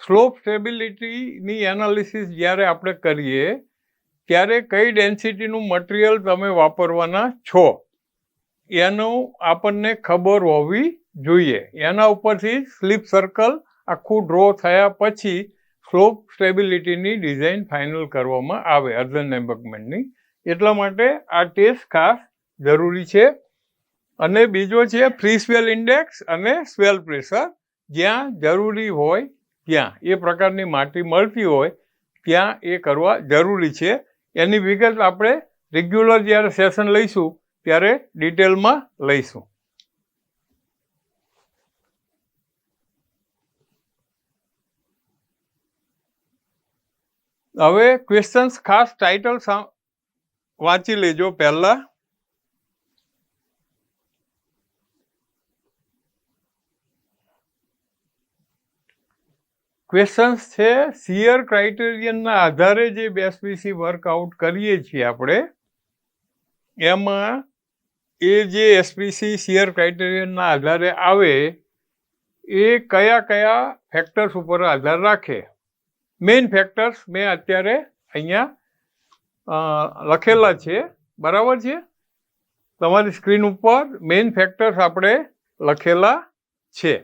સ્લોપ સ્ટેબિલિટીની એનાલિસિસ જ્યારે આપણે કરીએ ત્યારે કઈ ડેન્સિટીનું મટીરિયલ તમે વાપરવાના છો એનું આપણને ખબર હોવી જોઈએ. એના ઉપરથી સ્લીપ સર્કલ આખું ડ્રો થયા પછી સ્લોપ સ્ટેબિલિટીની ડિઝાઇન ફાઇનલ કરવામાં આવે અર્ધન એમ્બેકમેન્ટની. એટલા માટે આ ટેસ્ટ ખાસ જરૂરી છે. અને બીજો છે ફ્રી સ્વેલ ઇન્ડેક્સ અને સ્વેલ પ્રેશર. જ્યાં જરૂરી હોય ત્યાં એ પ્રકારની માટી મળતી હોય ત્યાં એ કરવા જરૂરી છે. એની વિગત આપણે રેગ્યુલર જ્યારે સેશન લઈશું ત્યારે ડિટેલમાં લઈશું. હવે ક્વેશ્ચન્સ ખાસ ટાઇટલ વાંચી લેજો પહેલા. ક્વેશ્ચન્સ છે શિયર ક્રાઇટેરિયનના આધારે જે SPC વર્કઆઉટ કરીએ છીએ આપણે એમાં એ જે SPC શિયર ક્રાઇટેરિયનના આધારે આવે એ કયા કયા ફેક્ટર્સ ઉપર આધાર રાખે. મેઇન ફેક્ટર્સ મેં અત્યારે અહીંયા લખેલા છે, બરાબર છે? તમારી સ્ક્રીન ઉપર મેઇન ફેક્ટર્સ આપણે લખેલા છે.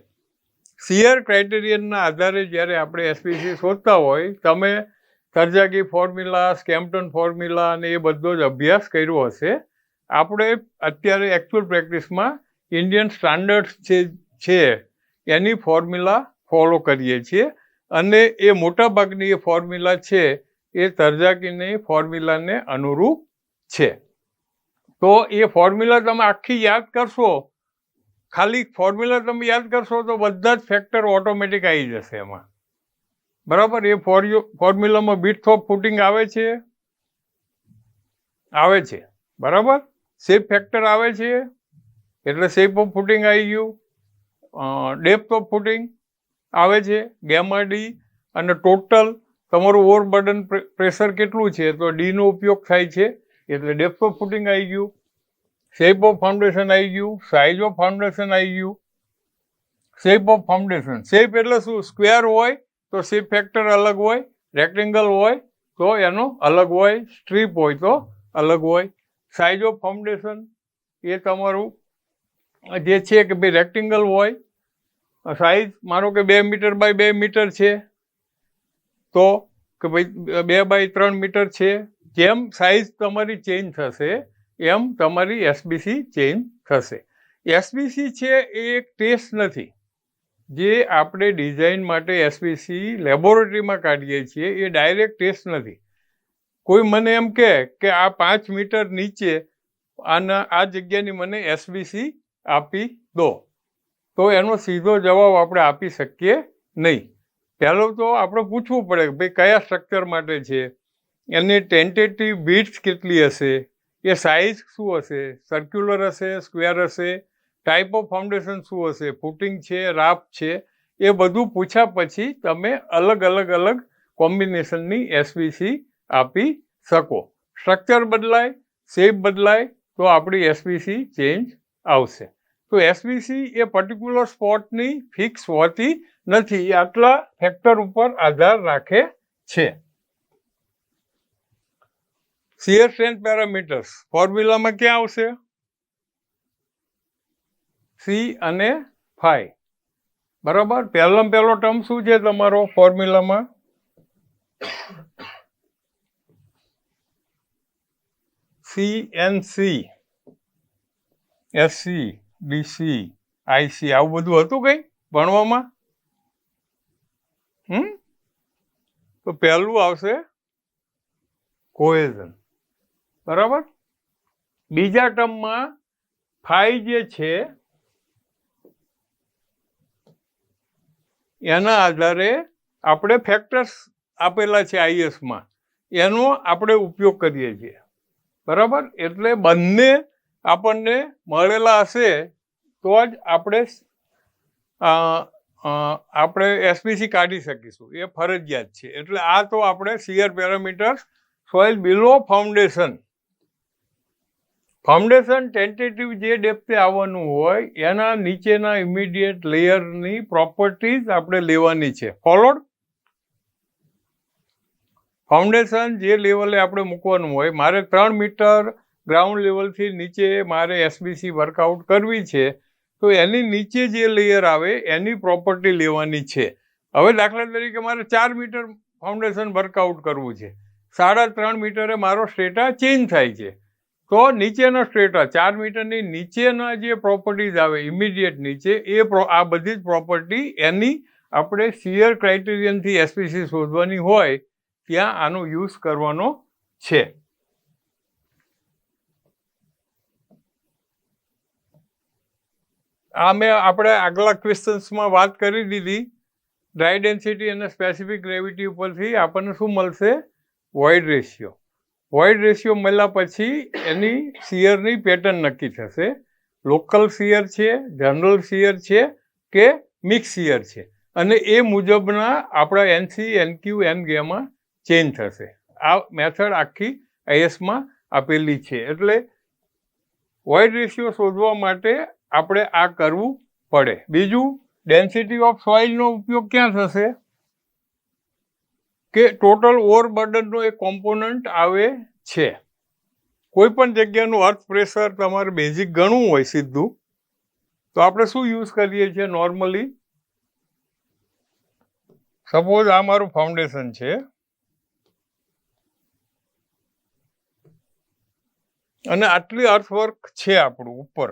શિયર ક્રાઇટેરિયનના આધારે જ્યારે આપણે SPC શોધતા હોય, તમે તરજાગી ફોર્મ્યુલા, સ્કેમ્પટન ફોર્મ્યુલા અને એ બધો જ અભ્યાસ કર્યો હશે. આપણે અત્યારે એકચ્યુઅલ પ્રેક્ટિસમાં ઇન્ડિયન સ્ટાન્ડર્ડ્સ છે એની ફોર્મ્યુલા ફોલો કરીએ છીએ અને એ મોટાભાગની એ ફોર્મ્યુલા છે એ તરજાગીની ફોર્મ્યુલાને અનુરૂપ છે. તો એ ફોર્મ્યુલા તમે આખી યાદ કરશો, ખાલી ફોર્મ્યુલા તમે યાદ કરશો તો બધા જ ફેક્ટર ઓટોમેટિક આવી જશે એમાં, બરાબર? એ ફોર્મ્યુલામાં બીટ્સ ઓફ ફૂટિંગ આવે છે, બરાબર? શેપ ફેક્ટર આવે છે એટલે શેપ ઓફ ફૂટિંગ આવી ગયું. ડેપ્થ ઓફ ફૂટિંગ આવે છે, ગેમા ડી, અને ટોટલ તમારું ઓવરબર્ડન પ્રેશર કેટલું છે તો ડીનો ઉપયોગ થાય છે એટલે ડેપ્થ ઓફ ફૂટિંગ આવી ગયું. શેપ ઓફ ફાઉન્ડેશન આવી ગયું, સાઇઝ ઓફ ફાઉન્ડેશન આવી ગયું. શેપ ઓફ ફાઉન્ડેશન, શેપ એટલે શું? સ્ક્વેર હોય તો શેપ ફેક્ટર અલગ હોય, રેક્ટેંગલ હોય તો એનો અલગ હોય, સ્ટ્રીપ હોય તો અલગ હોય. સાઇઝ ઓફ ફાઉન્ડેશન એ તમારું જે છે કે ભાઈ રેક્ટેંગલ હોય, સાઇઝ માનો કે 2 મીટર બાય 2 મીટર છે તો કે ભાઈ 2 બાય 3 મીટર છે. જેમ સાઇઝ તમારી ચેન્જ થશે એમ તમારી SBC ચેન્જ થશે. SBC છે એ એક ટેસ્ટ નથી જે આપણે ડિઝાઇન માટે SBC લેબોરેટરીમાં કાઢીએ છીએ, એ ડાયરેક્ટ ટેસ્ટ નથી. કોઈ મને એમ કહે કે આ 5 મીટર નીચે આ જગ્યાની મને SBC આપી દો તો એનો સીધો જવાબ આપણે આપી શકીએ નહીં. પહેલું તો આપણે પૂછવું પડે કે ભાઈ કયા સ્ટ્રક્ચર માટે છે, એની ટેન્ટેટિવ વિડ્થ કેટલી હશે, એ સાઇઝ શું હશે, સર્ક્યુલર હશે, સ્ક્વેર હશે, ટાઈપ ઓફ ફાઉન્ડેશન શું હશે, ફૂટિંગ છે, રાફ છે, એ બધું પૂછ્યા પછી તમે અલગ અલગ કોમ્બિનેશનની એસવીસી આપી શકો. સ્ટ્રક્ચર બદલાય, શેપ બદલાય તો આપણી એસવીસી ચેન્જ આવશે. તો એસવીસી એ પર્ટિક્યુલર સ્પોટની ફિક્સ હોતી નથી, એ આટલા ફેક્ટર ઉપર આધાર રાખે છે. શિયર સ્ટ્રેન્થ પેરામીટર્સ ફોર્મ્યુલામાં ક્યાં આવશે? સી અને ફાઈ. બરાબર. પહેલો ટર્મ શું છે તમારો ફોર્મ્યુલામાં? CNC, SC, DC, IC, આવું બધું હતું કઈ ભણવામાં? તો પહેલું આવશે કોહેઝન. બરાબર. બીજા ટર્મમાં ફાઈ જે છે એના આધારે આપણે ફેક્ટર્સ આપેલા છે આઈએસમાં, એનો આપણે ઉપયોગ કરીએ છીએ. બરાબર. એટલે બંને આપણને મળેલા હશે તો જ આપણે એસપીસી કાઢી શકીશું, એ ફરજિયાત છે. એટલે આ તો આપણે શિયર પેરામીટર્સ સોઇલ બિલો ફાઉન્ડેશન ટેન્ટેટિવ જે ડેપ્થે આવવાનું હોય એના નીચેના ઇમિડિયેટ લેયરની પ્રોપર્ટીઝ આપણે લેવાની છે. ફોલોડ? ફાઉન્ડેશન જે લેવલે આપણે મૂકવાનું હોય, મારે 3 મીટર ગ્રાઉન્ડ લેવલથી નીચે મારે એસબીસી વર્કઆઉટ કરવી છે, તો એની નીચે જે લેયર આવે એની પ્રોપર્ટી લેવાની છે. હવે દાખલા તરીકે મારે 4 મીટર ફાઉન્ડેશન વર્કઆઉટ કરવું છે, 3.5 મીટરે મારો સ્ટ્રેટા ચેન્જ થાય છે, તો નીચેના સ્ટ્રેટા 4 મીટરની નીચેના જે પ્રોપર્ટીઝ આવે ઇમિડિયેટ નીચે આ બધી જ પ્રોપર્ટી એની આપણે શિયર ક્રાઇટેરિયનથી એસપીસી શોધવાની હોય ત્યાં આનો યુઝ કરવાનો છે. આ મેં આપણે આગલા ક્વેશ્ચન્સમાં વાત કરી દીધી. ડ્રાય ડેન્સિટી અને સ્પેસિફિક ગ્રેવિટી ઉપરથી આપણને શું મળશે? Void ratio. વોઇડ રેશિયો મળ્યા પછી એની શિયરની પેટર્ન નક્કી થશે. લોકલ શિયર છે, જનરલ શિયર છે કે મિક્સ શિયર છે, અને એ મુજબના આપણા એનસી, એનક્યુ, એન ગેમાં ચેન્જ થશે. આ મેથડ આખી આઈએસમાં આપેલી છે. એટલે વોઇડ રેશિયો શોધવા માટે આપણે આ કરવું પડે. બીજું, ડેન્સિટી ઓફ સોઇલનો ઉપયોગ ક્યાં થશે? કે ટોટલ ઓવરબર્ડનનો એક કોમ્પોનન્ટ આવે છે. કોઈ પણ જગ્યાનું અર્થ પ્રેશર તમારે બેઝિક ગણવું હોય સીધું, તો આપણે શું યુઝ કરીએ છીએ નોર્મલી? સપોઝ આ મારું ફાઉન્ડેશન છે અને આટલી અર્થવર્ક છે આપણું ઉપર,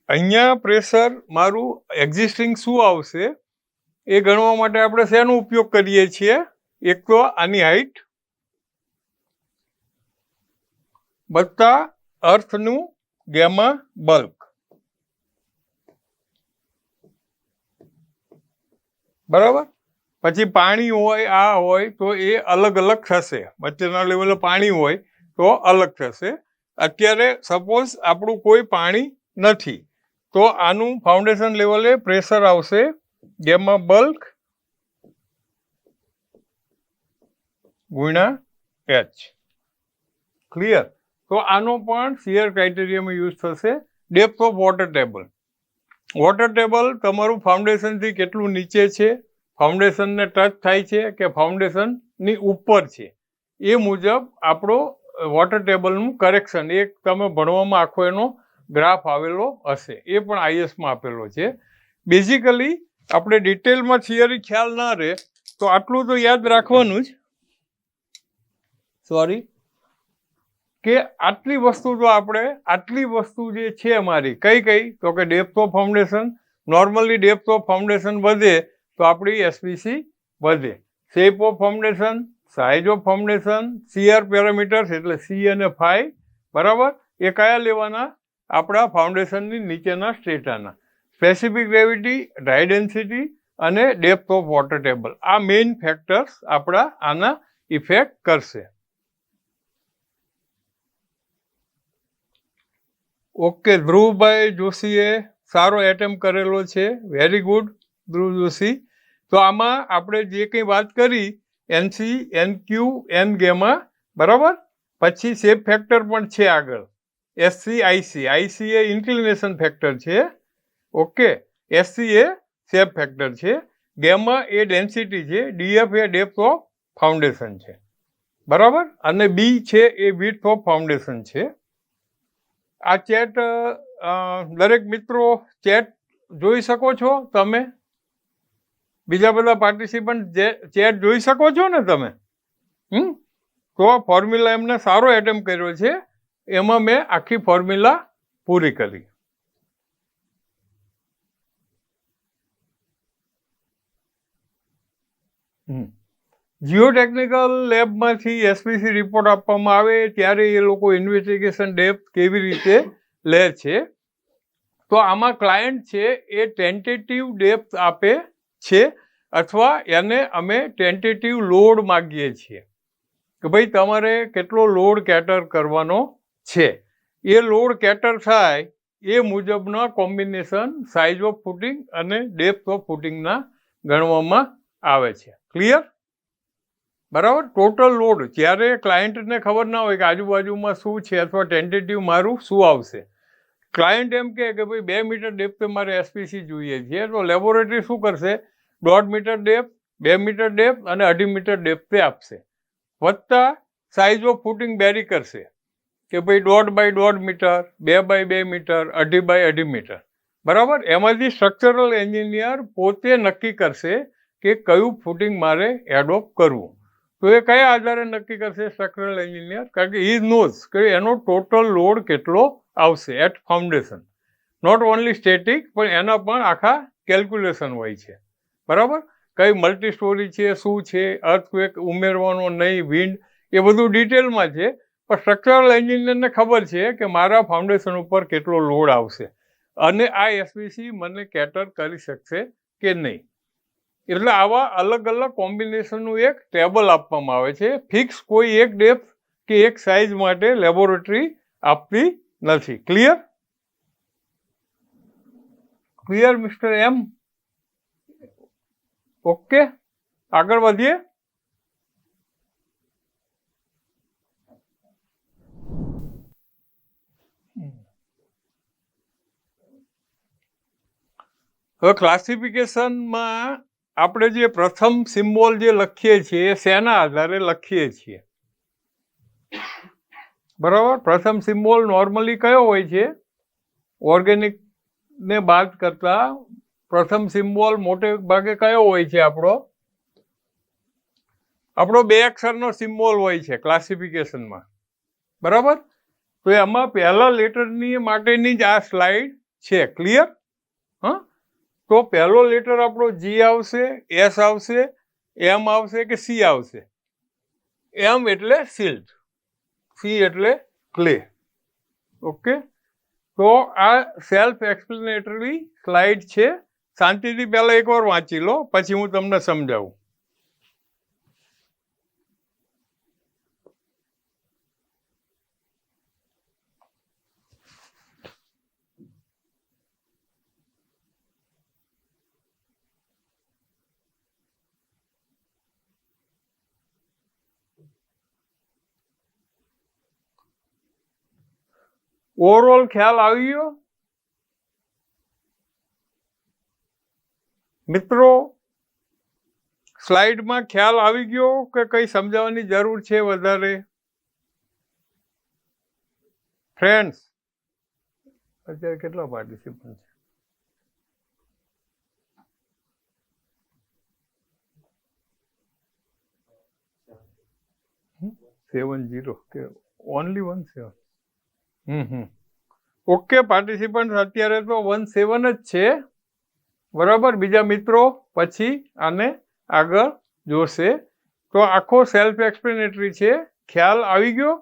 અહીંયા પ્રેશર મારું એક્ઝિસ્ટિંગ શું આવશે એ ગણવા માટે આપણે શેનો ઉપયોગ કરીએ છીએ? એક તો આની હાઈટ વત્તા અર્થનું ગેમા બલ્ક. બરાબર. પછી પાણી હોય, આ હોય તો એ અલગ અલગ થશે. વચ્ચેના લેવલે પાણી હોય તો અલગ થશે. અત્યારે સપોઝ આપણું કોઈ પાણી નથી, તો આનું ફાઉન્ડેશન લેવલે પ્રેશર આવશે ગેમા બલ્ક ગુણ્યા એચ. ક્લિયર? તો આનો પણ શિયર ક્રાઇટેરિયામાં યુઝ થશે. Depth of water table. Water table તમારું ફાઉન્ડેશનથી કેટલું નીચે છે, ફાઉન્ડેશનને ટચ થાય છે કે ફાઉન્ડેશનની ઉપર છે, એ મુજબ આપણો વોટર ટેબલનું કરેક્શન, એક તમે ભણવામાં આખો એનો ગ્રાફ આવેલો હશે, એ પણ આઈએસમાં આપેલો છે. બેઝિકલી આપણે ડિટેલમાં થિયરી ખ્યાલ ના રહે તો આટલું તો યાદ રાખવાનું જ, કે આટલી વસ્તુ જે છે અમારી કઈ તો કે depth of foundation. Normally depth of foundation વધે તો આપણી એસપીસી વધે. Shape of foundation, size of foundation, shear parameters એટલે સી અને ફાઈ. બરાબર. એ કયા લેવાના? આપણા ફાઉન્ડેશનની નીચેના સ્ટ્રેટાના. સ્પેસિફિક ગ્રેવિટી, ડ્રાય ડેન્સિટી અને ડેપ્થ ઓફ વોટર ટેબલ, આ મેઇન ફેક્ટર્સ આપણા આના ઇફેક્ટ કરશે. ઓકે, ધ્રુવભાઈ જોશીએ સારો એટેમ્પ કરેલો છે. વેરી ગુડ ધ્રુવ જોશી. તો આમાં આપણે જે કંઈ વાત કરી એનસી, એનક્યુ, એન ગેમા, બરાબર, પછી શેપ ફેક્ટર પણ છે આગળ, એસસી, આઈસી. આઈસી એ ઇન્ક્લિનેશન ફેક્ટર છે, ઓકે. એસસી એ શેપ ફેક્ટર છે, ગેમા એ ડેન્સિટી છે, ડીએફ એ ડેપ્થ ઓફ ફાઉન્ડેશન છે, બરાબર, અને બી છે એ વિડ્થ ઓફ ફાઉન્ડેશન છે. આ ચેટ દરેક મિત્રો ચેટ જોઈ શકો છો તમે? બીજા બધા પાર્ટિસિપન્ટ ચેટ જોઈ શકો છો ને તમે? તો ફોર્મ્યુલા એમને સારો એટેમ્પ કર્યો છે, એમાં મેં આખી ફોર્મ્યુલા પૂરી કરી. જીઓટેકનિકલ લેબમાંથી એસપીસી રિપોર્ટ આપવામાં આવે ત્યારે એ લોકો ઇન્વેસ્ટિગેશન ડેપ્થ કેવી રીતે લે છે. તો આમાં ક્લાયન્ટ છે એ ટેન્ટેટિવ ડેપ્થ આપે છે અથવા એને અમે ટેન્ટેટિવ લોડ માગીએ છીએ કે ભાઈ તમારે કેટલો લોડ કેટર કરવાનો છે. એ લોડ કેટર થાય એ મુજબના કોમ્બિનેશન સાઇઝ ઓફ ફૂટિંગ અને ડેપ્થ ઓફ ફૂટિંગના ગણવામાં આવે છે. ક્લિયર? બરાબર. ટોટલ લોડ જ્યારે ક્લાયન્ટને ખબર ના હોય કે આજુબાજુમાં શું છે અથવા ટેન્ટેટિવ મારું શું આવશે, ક્લાયન્ટ એમ કે ભાઈ 2 મીટર ડેપ્થે મારે એસપીસી જોઈએ છે, તો લેબોરેટરી શું કરશે? 1.5 મીટર ડેપ્થ, 2 મીટર ડેપ્થ અને 2.5 મીટર ડેપ્થે આપશે, વત્તા સાઇઝ ઓફ ફૂટિંગ બેરી કરશે કે ભાઈ 1.5 by 1.5 metre, 2 by 2 metre, 2.5 by 2.5 metre, બરાબર. એમાંથી સ્ટ્રક્ચરલ એન્જિનિયર પોતે નક્કી કરશે કે કયું ફૂટિંગ મારે એડોપ્ટ કરવું. તો એ કયા આધારે નક્કી કરશે સ્ટ્રક્ચરલ એન્જિનિયર? કારણ કે હી નોઝ કે એનો ટોટલ લોડ કેટલો આવશે at foundation. Not only static, પણ એના પણ આખા કેલ્ક્યુલેશન હોય છે, બરાબર. કઈ મલ્ટી સ્ટોરી છે, શું છે, અર્થક્વેક ઉમેરવાનો નહીં, વિન્ડ, એ બધું ડિટેલમાં છે. પણ સ્ટ્રક્ચરલ એન્જિનિયરને ખબર છે કે મારા ફાઉન્ડેશન ઉપર કેટલો લોડ આવશે અને આ એસપીસી મને કેટર કરી શકશે કે નહીં. એટલે આવા અલગ અલગ કોમ્બિનેશનનું એક ટેબલ આપવામાં આવે છે. ફિક્સ કોઈ એક ડેપ્થ કે એક સાઇઝ માટે લેબોરેટરી આપતી નથી. ક્લિયર? ક્લિયર મિસ્ટર એમ? ઓકે, આગળ વધીએ. હવે ક્લાસિફિકેશનમાં આપણે જે પ્રથમ સિમ્બોલ જે લખીએ છીએ શેના આધારે લખીએ છીએ? બરાબર. પ્રથમ સિમ્બોલ નોર્મલી કયો હોય છે? ઓર્ગેનિક ને બાદ કરતા પ્રથમ સિમ્બોલ મોટે ભાગે કયો હોય છે? આપણો 2 અક્ષરનો સિમ્બોલ હોય છે ક્લાસિફિકેશનમાં, બરાબર. તો એમાં પહેલા લેટરની માટેની જ આ સ્લાઇડ છે. ક્લિયર? હા. તો પહેલો લેટર આપણો જી આવશે, એસ આવશે, એમ આવશે કે સી આવશે? એમ એટલે સિલ્ટ, સી એટલે ક્લે. ઓકે. તો આ સેલ્ફ એક્સપ્લેનેટરી સ્લાઇડ છે. શાંતિથી પહેલા એકવાર વાંચી લો, પછી હું તમને સમજાવું. ઓવરઓલ ખ્યાલ આવી ગયો મિત્રો? સ્લાઇડમાં ખ્યાલ આવી ગયો કે કઈ સમજાવવાની જરૂર છે વધારે? ફ્રેન્ડ્સ, અત્યારે કેટલા પાર્ટિસિપન્ટ છે? 70 કે ઓનલી 17? ઓકે, પાર્ટિસિપન્ટ અત્યારે તો 17 જ છે, બરાબર. બીજા મિત્રો પછી આને આગળ જોશે. તો આખો સેલ્ફ એક્સપ્લેનેટરી છે. ખ્યાલ આવી ગયો?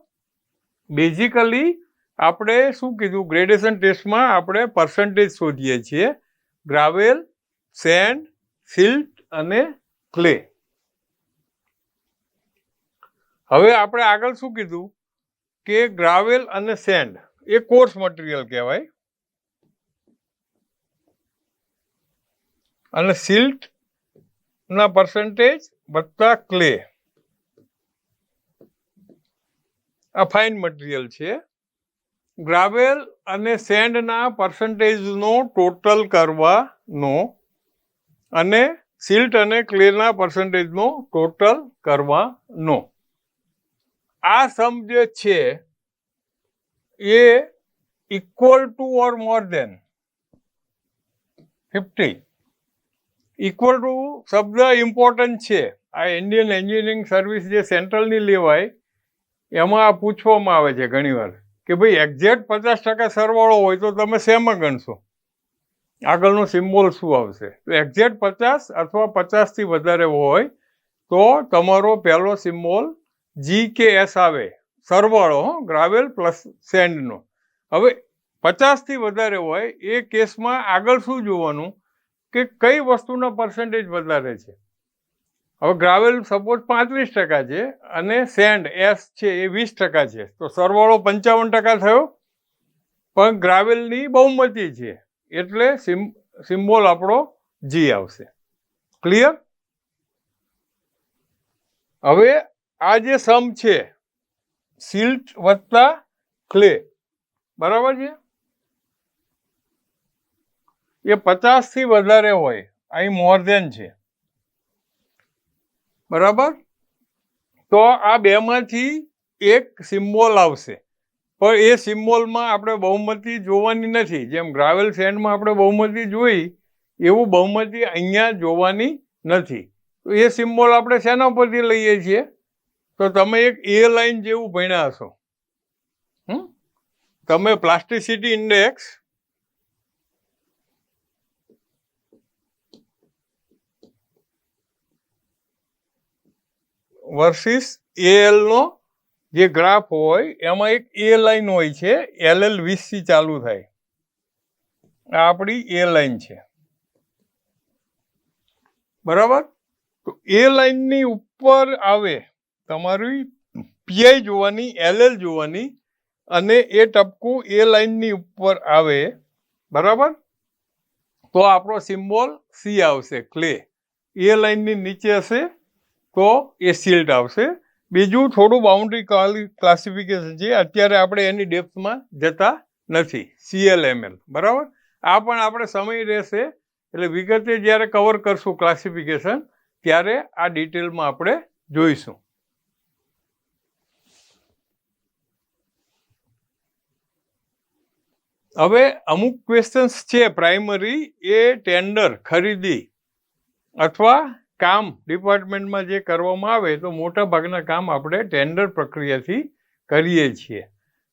બેઝિકલી આપણે શું કીધું? ગ્રેડેશન ટેસ્ટમાં આપણે પર્સન્ટેજ શોધીએ છીએ, ગ્રાવેલ, સેન્ડ, સિલ્ટ અને ક્લે. હવે આપણે આગળ શું કીધું કે ગ્રાવેલ અને સેન્ડ એ કોર્સ મટીરિયલ કહેવાય, અને સિલ્ટના પર્સન્ટેજ વત્તા ક્લે. આ ફાઇન મટીરિયલ છે. ગ્રાવેલ અને સેન્ડના પર્સન્ટેજનો ટોટલ કરવાનો અને સિલ્ટ અને ક્લેના પર્સન્ટેજનો ટોટલ કરવાનો. આ સમ જે છે એ equal to or more than 50. Equal to શબ્દ ઇમ્પોર્ટન્ટ છે. આ ઇન્ડિયન એન્જિનિયરિંગ સર્વિસ જે સેન્ટ્રલની લેવાય એમાં આ પૂછવામાં આવે છે ઘણીવાર કે ભાઈ એક્ઝેક્ટ 50% સરવાળો હોય તો તમે શેમાં ગણશો, આગળનો સિમ્બોલ શું આવશે? તો એક્ઝેક્ટ 50 અથવા 50થી વધારે હોય તો તમારો પહેલો સિમ્બોલ જી કે એસ આવે, સરવાળો ગ્રાવેલ પ્લસ સેન્ડનો. હવે 50થી વધારે હોય એ કેસમાં આગળ શું જોવાનું કે કઈ વસ્તુના પર્સન્ટેજ વધારે છે. હવે ગ્રાવેલ સપોઝ 35% છે અને સેન્ડ એસ છે એ 20% છે, તો સરવાળો 55% થયો, પણ ગ્રાવેલની બહુમતી છે એટલે સિમ્બોલ આપણો જી આવશે. ક્લિયર? હવે આ જે સમ છે સિલ્ટ વત્તા ક્લે, બરાબર છે, એ 50થી વધારે હોય, અહીં મોર દેન છે, બરાબર. તો આ બેમાંથી એક સિમ્બોલ આવશે, પણ એ સિમ્બોલમાં આપણે બહુમતી જોવાની નથી. જેમ ગ્રાવેલ સેન્ડમાં આપણે બહુમતી જોઈ એવું બહુમતી અહીંયા જોવાની નથી. તો એ સિમ્બોલ આપણે શેના પરથી લઈએ છીએ? તો તમે એક એ લાઈન જેવું ભણ્યા હશો. તમે પ્લાસ્ટિસિટી ઇન્ડેક્સ વર્સિસ એએલનો જે ગ્રાફ હોય એમાં એક એ લાઈન હોય છે, LL 20થી ચાલુ થાય. આ આપણી એ લાઈન છે, બરાબર. તો એ લાઈનની ઉપર આવે તમારી પીઆઈ જોવાની, LL જોવાની, અને એ ટપકું એ લાઈનની ઉપર આવે, બરાબર. તો આપણો સિમ્બોલ સી આવશે, ક્લે. એ લાઈનની નીચે હશે તો એ સિલ્ટ આવશે. બીજું થોડું બાઉન્ડ્રી ક્લાસિફિકેશન છે, અત્યારે આપણે એની ડેપ્થમાં જતા નથી. CLML, બરાબર. આ પણ આપણે સમય રહેશે એટલે વિગતે જ્યારે કવર કરશું ક્લાસિફિકેશન ત્યારે આ ડિટેલમાં આપણે જોઈશું. હવે અમુક ક્વેશ્ચન્સ છે પ્રાઇમરી, એ ટેન્ડર ખરીદી અથવા કામ ડિપાર્ટમેન્ટમાં જે કરવામાં આવે તો મોટા ભાગના કામ આપણે ટેન્ડર પ્રક્રિયાથી કરીએ છીએ.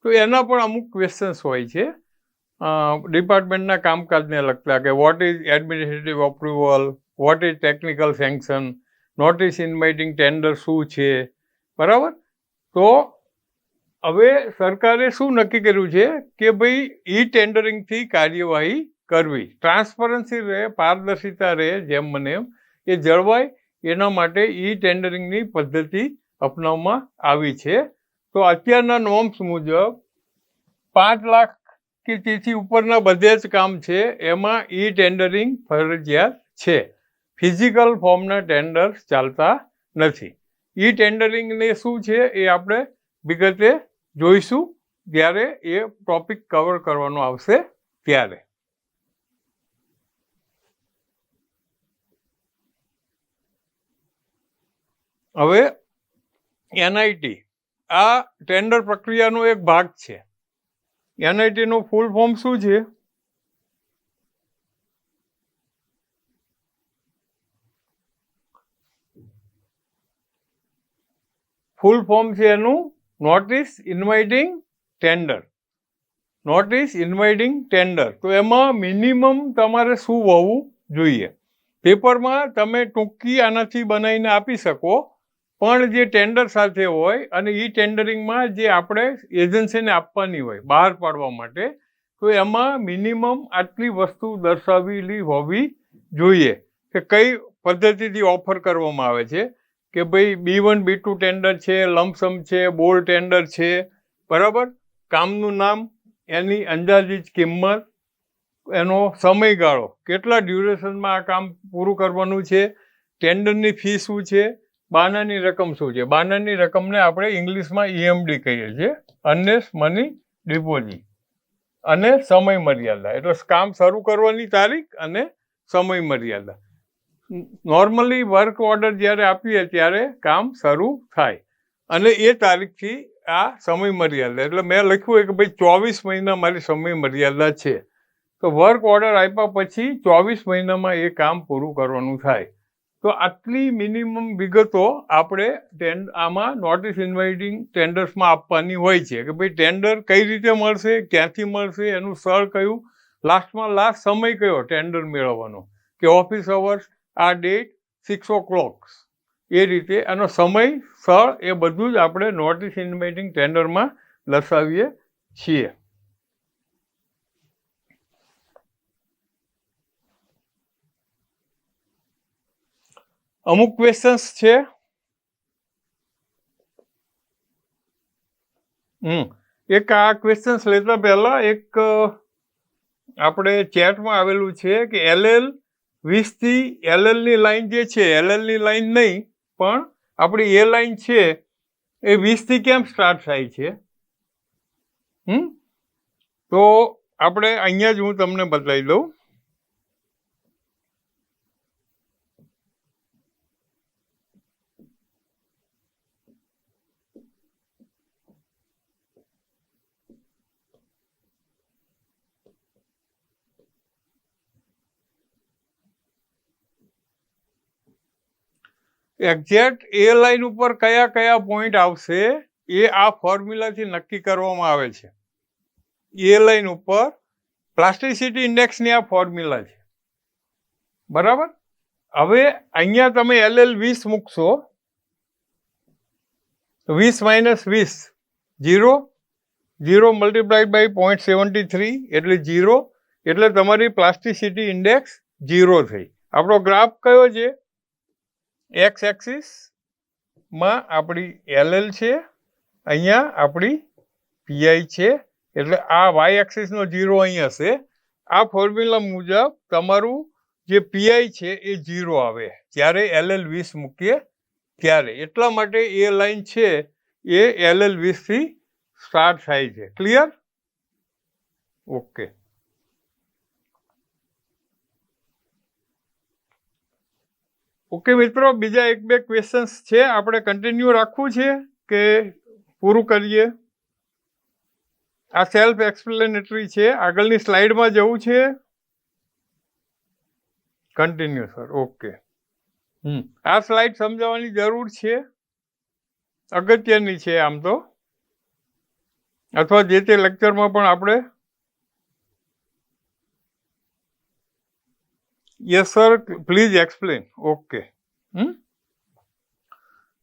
તો એના પણ અમુક ક્વેશ્ચન્સ હોય છે ડિપાર્ટમેન્ટના કામકાજને લગતા, કે what is administrative approval, what is technical sanction, notice inviting tender શું છે, બરાબર. તો હવે સરકારે શું નક્કી કર્યું છે કે ભાઈ ઈ ટેન્ડરિંગથી કાર્યવાહી કરવી, ટ્રાન્સપરન્સી રહે, પારદર્શિતા રહે, જેમ મને એમ એ જળવાય એના માટે ઈ ટેન્ડરિંગની પદ્ધતિ અપનાવવામાં આવી છે. તો અત્યારના નોર્મ્સ મુજબ 5 લાખ કે તેથી ઉપરના બધે જ કામ છે એમાં ઈ ટેન્ડરિંગ ફરજિયાત છે. ફિઝિકલ ફોર્મના ટેન્ડર ચાલતા નથી. ઈ ટેન્ડરિંગને શું છે એ આપણે વિગતે જોઈશું જ્યારે એ ટોપિક કવર કરવાનો આવશે ત્યારે. હવે એનઆઈટી આ ટેન્ડર પ્રક્રિયાનો એક ભાગ છે. એનઆઈટીનું ફૂલ ફોર્મ શું છે? ફૂલ ફોર્મ છે એનું notice inviting tender. Notice inviting tender. તો એમાં મિનિમમ તમારે શું હોવું જોઈએ? પેપરમાં તમે ટૂંકી આનાથી બનાવીને આપી શકો, પણ જે ટેન્ડર સાથે હોય અને ઈ ટેન્ડરિંગમાં જે આપણે એજન્સીને આપવાની હોય બહાર પાડવા માટે, તો એમાં મિનિમમ આટલી વસ્તુ દર્શાવેલી હોવી જોઈએ કે કઈ પદ્ધતિથી ઓફર કરવામાં આવે છે, કે ભાઈ B1 B2 ટેન્ડર છે, લમસમ છે, બોલ ટેન્ડર છે, બરાબર. કામનું નામ, એની અંદાજિત કિંમત, એનો સમયગાળો, કેટલા ડ્યુરેશનમાં આ કામ પૂરું કરવાનું છે, ટેન્ડરની ફી શું છે, બાનાની રકમ શું છે. બાનાની રકમને આપણે ઇંગ્લિશમાં EMD કહીએ છીએ, અર્નેસ્ટ મની ડિપોઝિટ, અને સમય મર્યાદા, એટલે કામ શરૂ કરવાની તારીખ અને સમય મર્યાદા. નોર્મલી વર્ક ઓર્ડર જ્યારે આપીએ ત્યારે કામ શરૂ થાય અને એ તારીખથી આ સમય મર્યાદા, એટલે મેં લખ્યું હોય કે ભાઈ 24 મહિના મારી સમય મર્યાદા છે, તો વર્ક ઓર્ડર આપ્યા પછી 24 મહિનામાં એ કામ પૂરું કરવાનું થાય. તો આટલી મિનિમમ વિગતો આપણે આમાં નોટિસ ઇન્વાઇટિંગ ટેન્ડર્સમાં આપવાની હોય છે કે ભાઈ ટેન્ડર કઈ રીતે મળશે, ક્યાંથી મળશે, એનું સ્થળ કયું, લાસ્ટમાં લાસ્ટ સમય કયો ટેન્ડર મેળવવાનો, કે ઓફિસ અવર્સ આ ડેટ 6 o'clock, એ રીતે એનો સમય, સ્થળ, એ બધું જ આપણે નોટિસ ઇન્વાઇટિંગ ટેન્ડરમાં દર્શાવીએ છીએ. અમુક ક્વેશ્ચન્સ છે. એક આ ક્વેશ્ચન્સ લેતા પહેલા એક આપણે ચેટમાં આવેલું છે કે LL20 થી LL ની લાઈન જે છે, LL ની લાઈન નહીં પણ આપણી એ લાઈન છે એ 20 થી કેમ સ્ટાર્ટ થાય છે? તો આપણે અહીંયા જ હું તમને બતાવી દઉં. એક્ઝેક્ટ એ લાઈન ઉપર કયા કયા પોઈન્ટ આવશે એ આ ફોર્મ્યુલાથી નક્કી કરવામાં આવે છે. એ લાઈન ઉપર પ્લાસ્ટિસિટી ઇન્ડેક્સની આ ફોર્મ્યુલા છે, બરાબર. હવે અહીંયા તમે LL20 મૂકશો, 20 - 20 0, 0 મલ્ટીપ્લાઈડ બાય 0.73 એટલે 0, એટલે તમારી પ્લાસ્ટિસિટી ઇન્ડેક્સ 0 થઈ. આપણો ગ્રાફ કયો છે? એક્સ એક્સિસ માં આપણી LL છે, અહીંયા આપણી PI છે, એટલે આ વાય એક્સિસનો 0 અહીં હશે. આ ફોર્મ્યુલા મુજબ તમારું જે PI છે એ 0 આવે જ્યારે LL20 મૂકીએ ત્યારે. એટલા માટે એ લાઈન છે એ LL20 થી સ્ટાર્ટ થાય છે. ક્લિયર? ઓકે. ઓકે મિત્રો, બીજા 1-2 ક્વેશ્ચન્સ છે, આપણે કન્ટિન્યુ રાખવું છે કે પૂરું કરીએ? આ સેલ્ફ એક્સપ્લેનેટરી છે, આગળની સ્લાઇડમાં જવું છે. Continue sir. ઓકે. આ સ્લાઇડ સમજાવવાની જરૂર છે, અગત્યની છે આમ તો, અથવા જે તે લેક્ચરમાં પણ આપણે. Yes sir, please explain. Okay.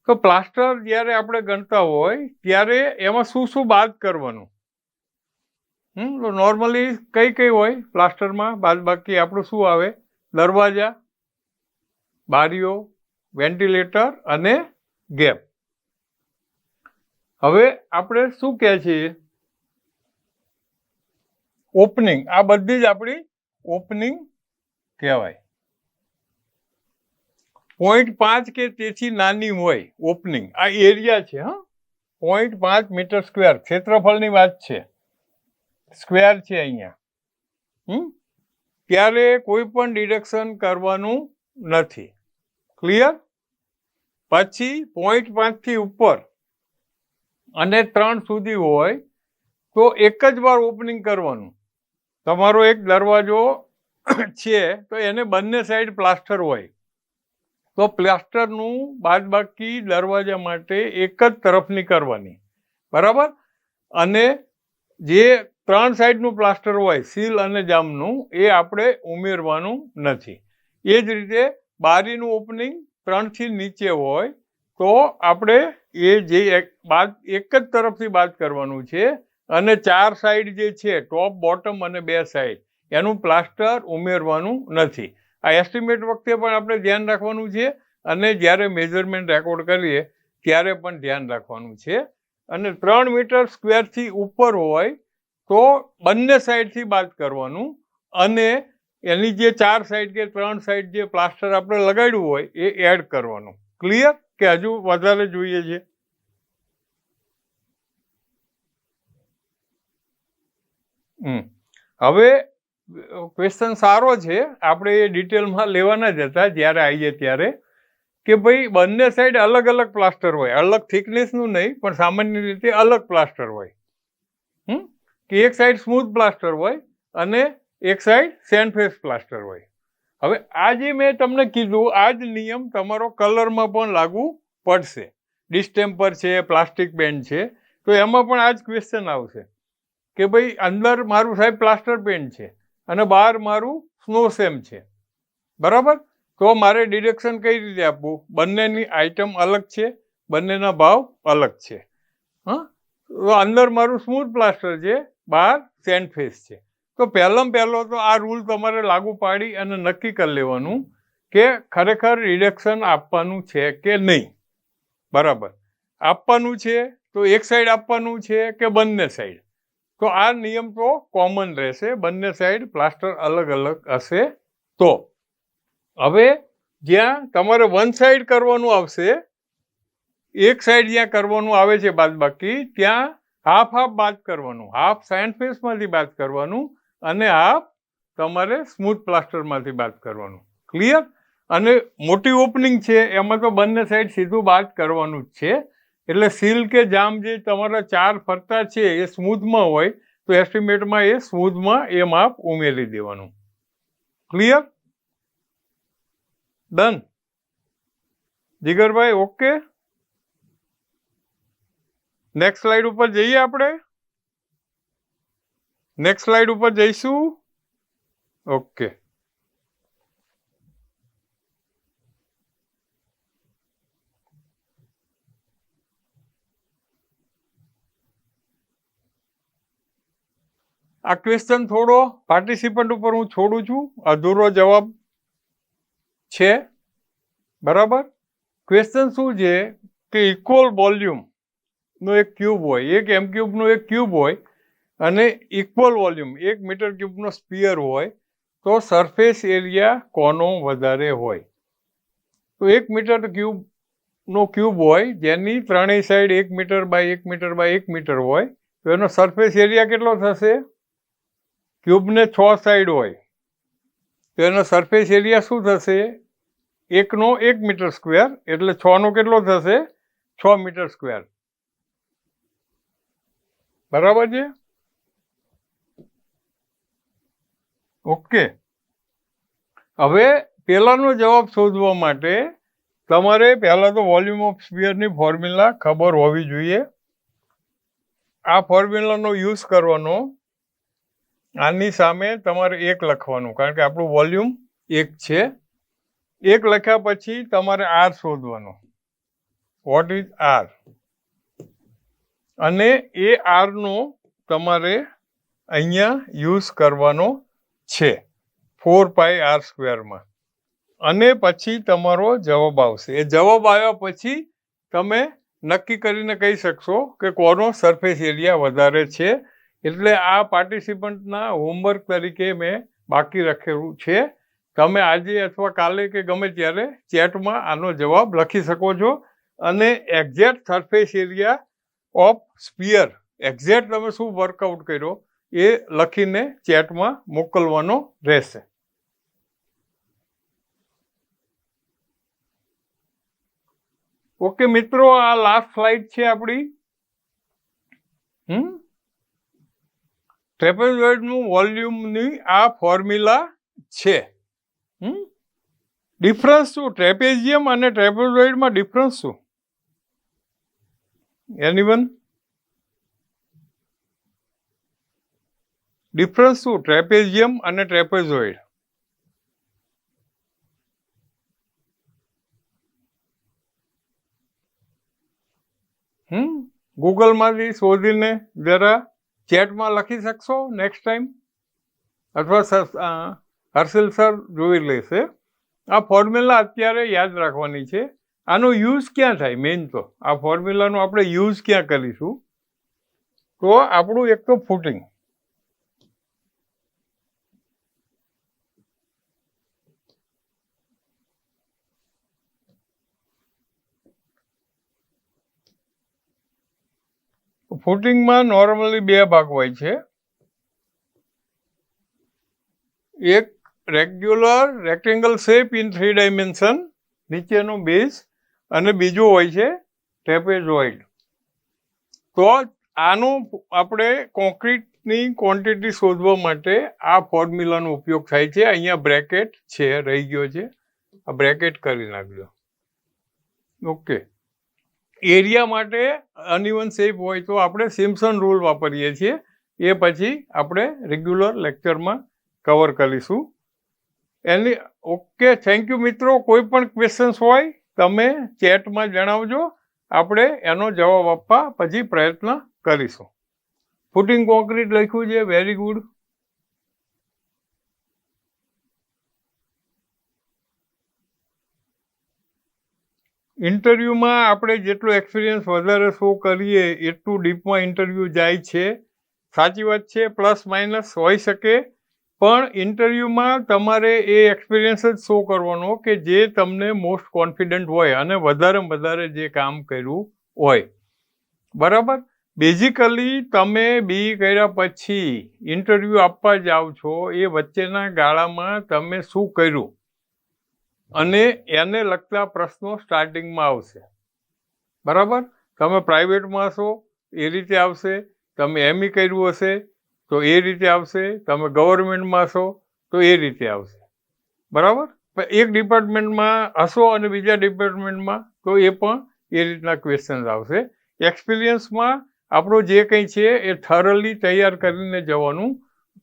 તો પ્લાસ્ટર જ્યારે આપણે ગણતા હોય ત્યારે એમાં શું શું બાદ કરવાનું? તો નોર્મલી કઈ હોય પ્લાસ્ટરમાં બાદબાકી? આપણું શું આવે? દરવાજા, બારીઓ, વેન્ટિલેટર અને ગેપ. હવે આપણે શું કહે છીએ? ઓપનિંગ. આ બધી જ આપણી ઓપનિંગ કહેવાય. 0.5 કે તેથી નાની હોય ઓપનિંગ. આ એરિયા છે, 0.5 મીટર સ્ક્વેર ક્ષેત્રફળની વાત છે, સ્ક્વેર છે અહીંયા. ત્યારે કોઈ પણ ડિડક્શન કરવાનું નથી. ક્લિયર? પછી 0.5 થી ઉપર અને 3 સુધી હોય તો એક જ વાર ઓપનિંગ કરવાનું. તમારો એક દરવાજો છે તો એને બંને સાઈડ પ્લાસ્ટર હોય તો પ્લાસ્ટરનું બાદબાકી દરવાજા માટે એક જ તરફની કરવાની, બરાબર. અને જે 3 સાઈડનું પ્લાસ્ટર હોય સીલ અને જામનું એ આપણે ઉમેરવાનું નથી. એ જ રીતે બારીનું ઓપનિંગ 3 થી નીચે હોય તો આપણે એ જે એક જ તરફથી બાદ કરવાનું છે, અને 4 સાઈડ જે છે ટોપ, બોટમ અને 2 સાઈડ એનું પ્લાસ્ટર ઉમેરવાનું નથી. આ એસ્ટિમેટ વખતે પણ આપણે ધ્યાન રાખવાનું છે અને જ્યારે મેજરમેન્ટ રેકોર્ડ કરીએ ત્યારે પણ ધ્યાન રાખવાનું છે. અને 3 મીટર સ્ક્વેરથી ઉપર હોય તો બંને સાઈડથી બાદ કરવાનું અને એની જે 4 સાઈડ કે 3 સાઈડ જે પ્લાસ્ટર આપણે લગાડ્યું હોય એ એડ કરવાનું. ક્લિયર કે હજુ વધારે જોઈએ છે? હવે ક્વેશ્ચન સારો છે, આપણે એ ડિટેલમાં લેવાના જ હતા જ્યારે આવીએ ત્યારે, કે ભાઈ બંને સાઈડ અલગ અલગ પ્લાસ્ટર હોય, અલગ થિકનેસનું નહીં પણ સામાન્ય રીતે અલગ પ્લાસ્ટર હોય. કે એક સાઈડ સ્મૂથ પ્લાસ્ટર હોય અને એક સાઈડ સેન્ડ ફેસ પ્લાસ્ટર હોય. હવે આ જે મેં તમને કીધું આ જ નિયમ તમારો કલરમાં પણ લાગુ પડશે. ડિસ્ટેમ્પર છે, પ્લાસ્ટિક પેન્ટ છે, તો એમાં પણ આ જ ક્વેશ્ચન આવશે કે ભાઈ અંદર મારું સાહેબ પ્લાસ્ટર પેન્ટ છે અને બહાર મારું સ્નો સેમ છે, બરાબર? તો મારે ડિડક્શન કઈ રીતે આપવું? બંનેની આઈટમ અલગ છે, બંનેના ભાવ અલગ છે. તો અંદર મારું સ્મૂથ પ્લાસ્ટર છે, બહાર સેન્ડ ફેસ છે. તો પહેલો તો આ રૂલ તમારે લાગુ પાડી અને નક્કી કરી લેવાનું કે ખરેખર રિડક્શન આપવાનું છે કે નહીં. બરાબર, આપવાનું છે તો એક સાઈડ આપવાનું છે કે બંને સાઈડ? તો આ નિયમ તો કોમન રહેશે, બંને સાઈડ પ્લાસ્ટર અલગ અલગ હશે. તો હવે જ્યાં તમારે વન સાઈડ કરવાનું આવશે, એક સાઈડ જ્યાં કરવાનું આવે છે બાદબાકી, ત્યાં હાફ બાદ કરવાનું, હાફ સેન્ડ ફેસમાંથી બાદ કરવાનું અને હાફ તમારે સ્મૂથ પ્લાસ્ટરમાંથી બાદ કરવાનું. ક્લિયર? અને મોટી ઓપનિંગ છે એમાં તો બંને સાઈડ સીધું બાદ કરવાનું જ છે. એટલે સીલ કે જામ જે તમારા 4 ફરતા છે એ સ્મૂથમાં હોય તો એસ્ટિમેટમાં એ સ્મૂથમાં એ માપ ઉમેરી દેવાનું. ક્લિયર? ડન? જીગરભાઈ ઓકે? નેક્સ્ટ સ્લાઇડ ઉપર જઈએ આપણે. નેક્સ્ટ સ્લાઇડ ઉપર જઈશું. ઓકે. આ ક્વેશ્ચન થોડો પાર્ટિસિપન્ટ ઉપર હું છોડું છું, અધૂરો જવાબ છે, બરાબર? ક્વેશ્ચન શું છે કે ઇક્વલ વોલ્યુમ નો એક ક્યુબ હોય, એક એમ ક્યુબનો એક ક્યુબ હોય અને ઇક્વલ વોલ્યુમ 1 મીટર ક્યુબનો સ્ફિયર હોય, તો સરફેસ એરિયા કોનો વધારે હોય? તો 1 મીટર ક્યુબનો ક્યુબ હોય જેની ત્રણેય side 1 metre by 1 metre by 1 metre હોય, તો એનો સરફેસ એરિયા કેટલો થશે? ક્યુબને 6 સાઈડ હોય તો એનો સરફેસ એરિયા શું થશે? 1 નો 1 મીટર સ્ક્વેર એટલે 6 નો કેટલો થશે? 6 મીટર સ્ક્વેર. બરાબર છે? ઓકે. હવે પહેલાનો જવાબ શોધવા માટે તમારે પહેલા તો વોલ્યુમ ઓફ સ્ફિયરની ફોર્મ્યુલા ખબર હોવી જોઈએ. આ ફોર્મ્યુલાનો યુઝ કરવાનો. આની સામે તમારે 1 લખવાનું, કારણ કે આપણું વોલ્યુમ 1 છે. 1 લખ્યા પછી તમારે આર શોધવાનો. What is R? અને એ આરનો તમારે અહીંયા યુઝ કરવાનો છે 4πr²માં. અને પછી તમારો જવાબ આવશે. એ જવાબ આવ્યા પછી તમે નક્કી કરીને કહી શકશો કે કોનો સરફેસ એરિયા વધારે છે. એટલે આ પાર્ટિસિપન્ટના હોમવર્ક તરીકે મેં બાકી રાખેલું છે. તમે આજે અથવા કાલે કે ગમે ત્યારે ચેટમાં આનો જવાબ લખી શકો છો અને exact surface area of sphere, exact તમે શું વર્કઆઉટ કર્યો એ લખીને ચેટમાં મોકલવાનો રહેશે. ઓકે મિત્રો, આ લાસ્ટ સ્લાઇડ છે આપણી. ટ્રેપેઝોઇડનું વોલ્યુમની આ ફોર્મ્યુલા છે. ડિફરન્સ શું? ટ્રેપેઝિયમ અને ટ્રેપેઝોઇડમાં ડિફરન્સ શું? એનીવન? ડિફરન્સ શું ટ્રેપેઝિયમ અને ટ્રેપેઝોઇડ? ગૂગલમાંથી શોધીને જરા ચેટમાં લખી શકશો નેક્સ્ટ ટાઈમ, અથવા હર્ષિલ સર જોઈ લેશે. આ ફોર્મ્યુલા અત્યારે યાદ રાખવાની છે. આનો યુઝ ક્યાં થાય? મેઇન તો આ ફોર્મ્યુલાનો આપણે યુઝ ક્યાં કરીશું? તો આપણું એક તો ફૂટિંગ, ફૂટિંગમાં નોર્મલી બે ભાગ હોય છે. એક regular rectangle shape in 3 dimension, નીચેનો બેઝ, અને બીજું હોય છે ટ્રેપેઝોઇડ. તો આનું આપણે કોન્ક્રીટની ક્વોન્ટિટી શોધવા માટે આ ફોર્મ્યુલાનો ઉપયોગ થાય છે. અહીંયા બ્રેકેટ છે, રહી ગયો છે, આ બ્રેકેટ કરી નાખજો. ઓકે. એરિયા માટે અનઇવન શેપ હોય તો આપણે સિમ્પસન રૂલ વાપરીએ છીએ. એ પછી આપણે રેગ્યુલર લેક્ચરમાં કવર કરીશું. ઓકે, થેન્ક યુ મિત્રો. કોઈ પણ ક્વેશ્ચન્સ હોય તમે ચેટમાં જણાવજો, આપણે એનો જવાબ આપવા પછી પ્રયત્ન કરીશું. ફૂટિંગ કોન્ક્રીટ લખ્યું છે, વેરી ગુડ. ઇન્ટરવ્યુમાં આપણે જેટલો એક્સપિરિયન્સ વધારે શો કરીએ એટલું ડીપમાં ઇન્ટરવ્યુ જાય છે. સાચી વાત છે, પ્લસ માઇનસ હોઈ શકે, પણ ઇન્ટરવ્યુમાં તમારે એ એક્સપિરિયન્સ જ શો કરવાનો કે જે તમને મોસ્ટ કોન્ફિડન્ટ હોય અને વધારેમાં વધારે જે કામ કર્યું હોય. બરાબર. બેઝિકલી તમે બી કર્યા પછી ઇન્ટરવ્યુ આપવા જાઓ છો એ વચ્ચેના ગાળામાં તમે શું કર્યું અને એને લગતા પ્રશ્નો સ્ટાર્ટિંગમાં આવશે. બરાબર. તમે પ્રાઇવેટમાં હશો એ રીતે આવશે, તમે એમઈ કર્યું હશે તો એ રીતે આવશે, તમે ગવર્મેન્ટમાં હશો તો એ રીતે આવશે. બરાબર. એક ડિપાર્ટમેન્ટમાં હશો અને બીજા ડિપાર્ટમેન્ટમાં તો એ પણ એ રીતના ક્વેશ્ચન્સ આવશે. એક્સપિરિયન્સમાં આપણું જે કંઈ છે એ થરલી તૈયાર કરીને જવાનું,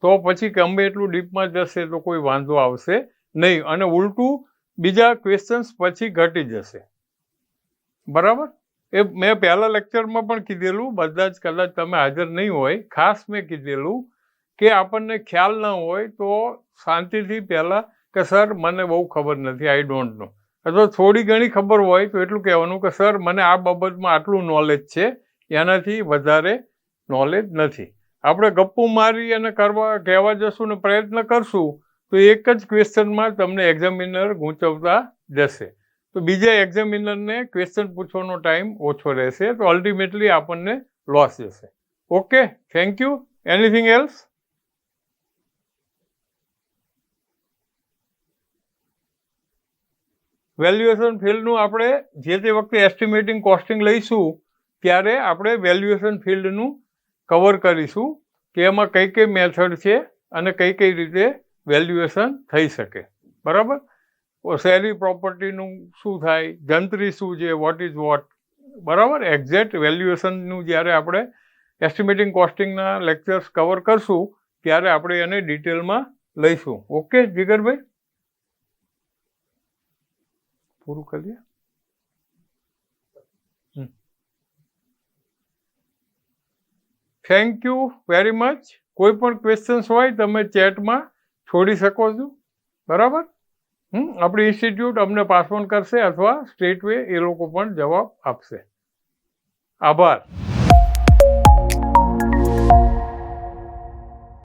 તો પછી ગમે એટલું ડીપમાં જશે તો કોઈ વાંધો આવશે નહીં, અને ઉલટું બીજા ક્વેશ્ચન્સ પછી ઘટી જશે. બરાબર. એ મેં પહેલા લેક્ચરમાં પણ કીધેલું, બધા જ કદાચ તમે હાજર નહીં હોય, ખાસ મેં કીધેલું કે આપણને ખ્યાલ ન હોય તો શાંતિથી પહેલાં કે સર મને બહુ ખબર નથી, આઈ ડોન્ટ નો, અથવા થોડી ઘણી ખબર હોય તો એટલું કહેવાનું કે સર મને આ બાબતમાં આટલું નોલેજ છે, એનાથી વધારે નોલેજ નથી. આપણે ગપ્પુ મારી અને કહેવા જશું ને પ્રયત્ન કરશું તો એક જ ક્વેશ્ચનમાં તમને એક્ઝામિનર ગૂંચવતા જશે, તો બીજા એક્ઝામિનરને ક્વેશ્ચન પૂછવાનો ટાઈમ ઓછો રહેશે, તો અલ્ટિમેટલી આપણને લોસ જશે. Okay, thank you. Anything else? Valuation ફિલ્ડનું આપણે જે તે વખતે એસ્ટિમેટિંગ કોસ્ટિંગ લઈશું ત્યારે આપણે વેલ્યુએશન ફિલ્ડનું કવર કરીશું કે એમાં કઈ કઈ મેથડ છે અને કઈ કઈ રીતે વેલ્યુએશન થઈ શકે. બરાબર. શહેરી પ્રોપર્ટીનું શું થાય, જંત્રી શું છે, વોટ ઇઝ વોટ. બરાબર. એક્ઝેક્ટ વેલ્યુએશનનું જ્યારે આપણે એસ્ટિમેટિંગ કોસ્ટિંગના લેક્ચર્સ કવર કરશું ત્યારે આપણે એને ડિટેલમાં લઈશું. ઓકે જીગરભાઈ, પૂરું કરીએ. Thank you very much. કોઈ પણ ક્વેશ્ચન્સ હોય તમે ચેટમાં છોડી શકો છો. બરાબર. આપણી ઇન્સ્ટિટ્યૂટ અમને પાસ ઓન કરશે અથવા સ્ટ્રેટ વે એ લોકો પણ જવાબ આપશે. આભાર.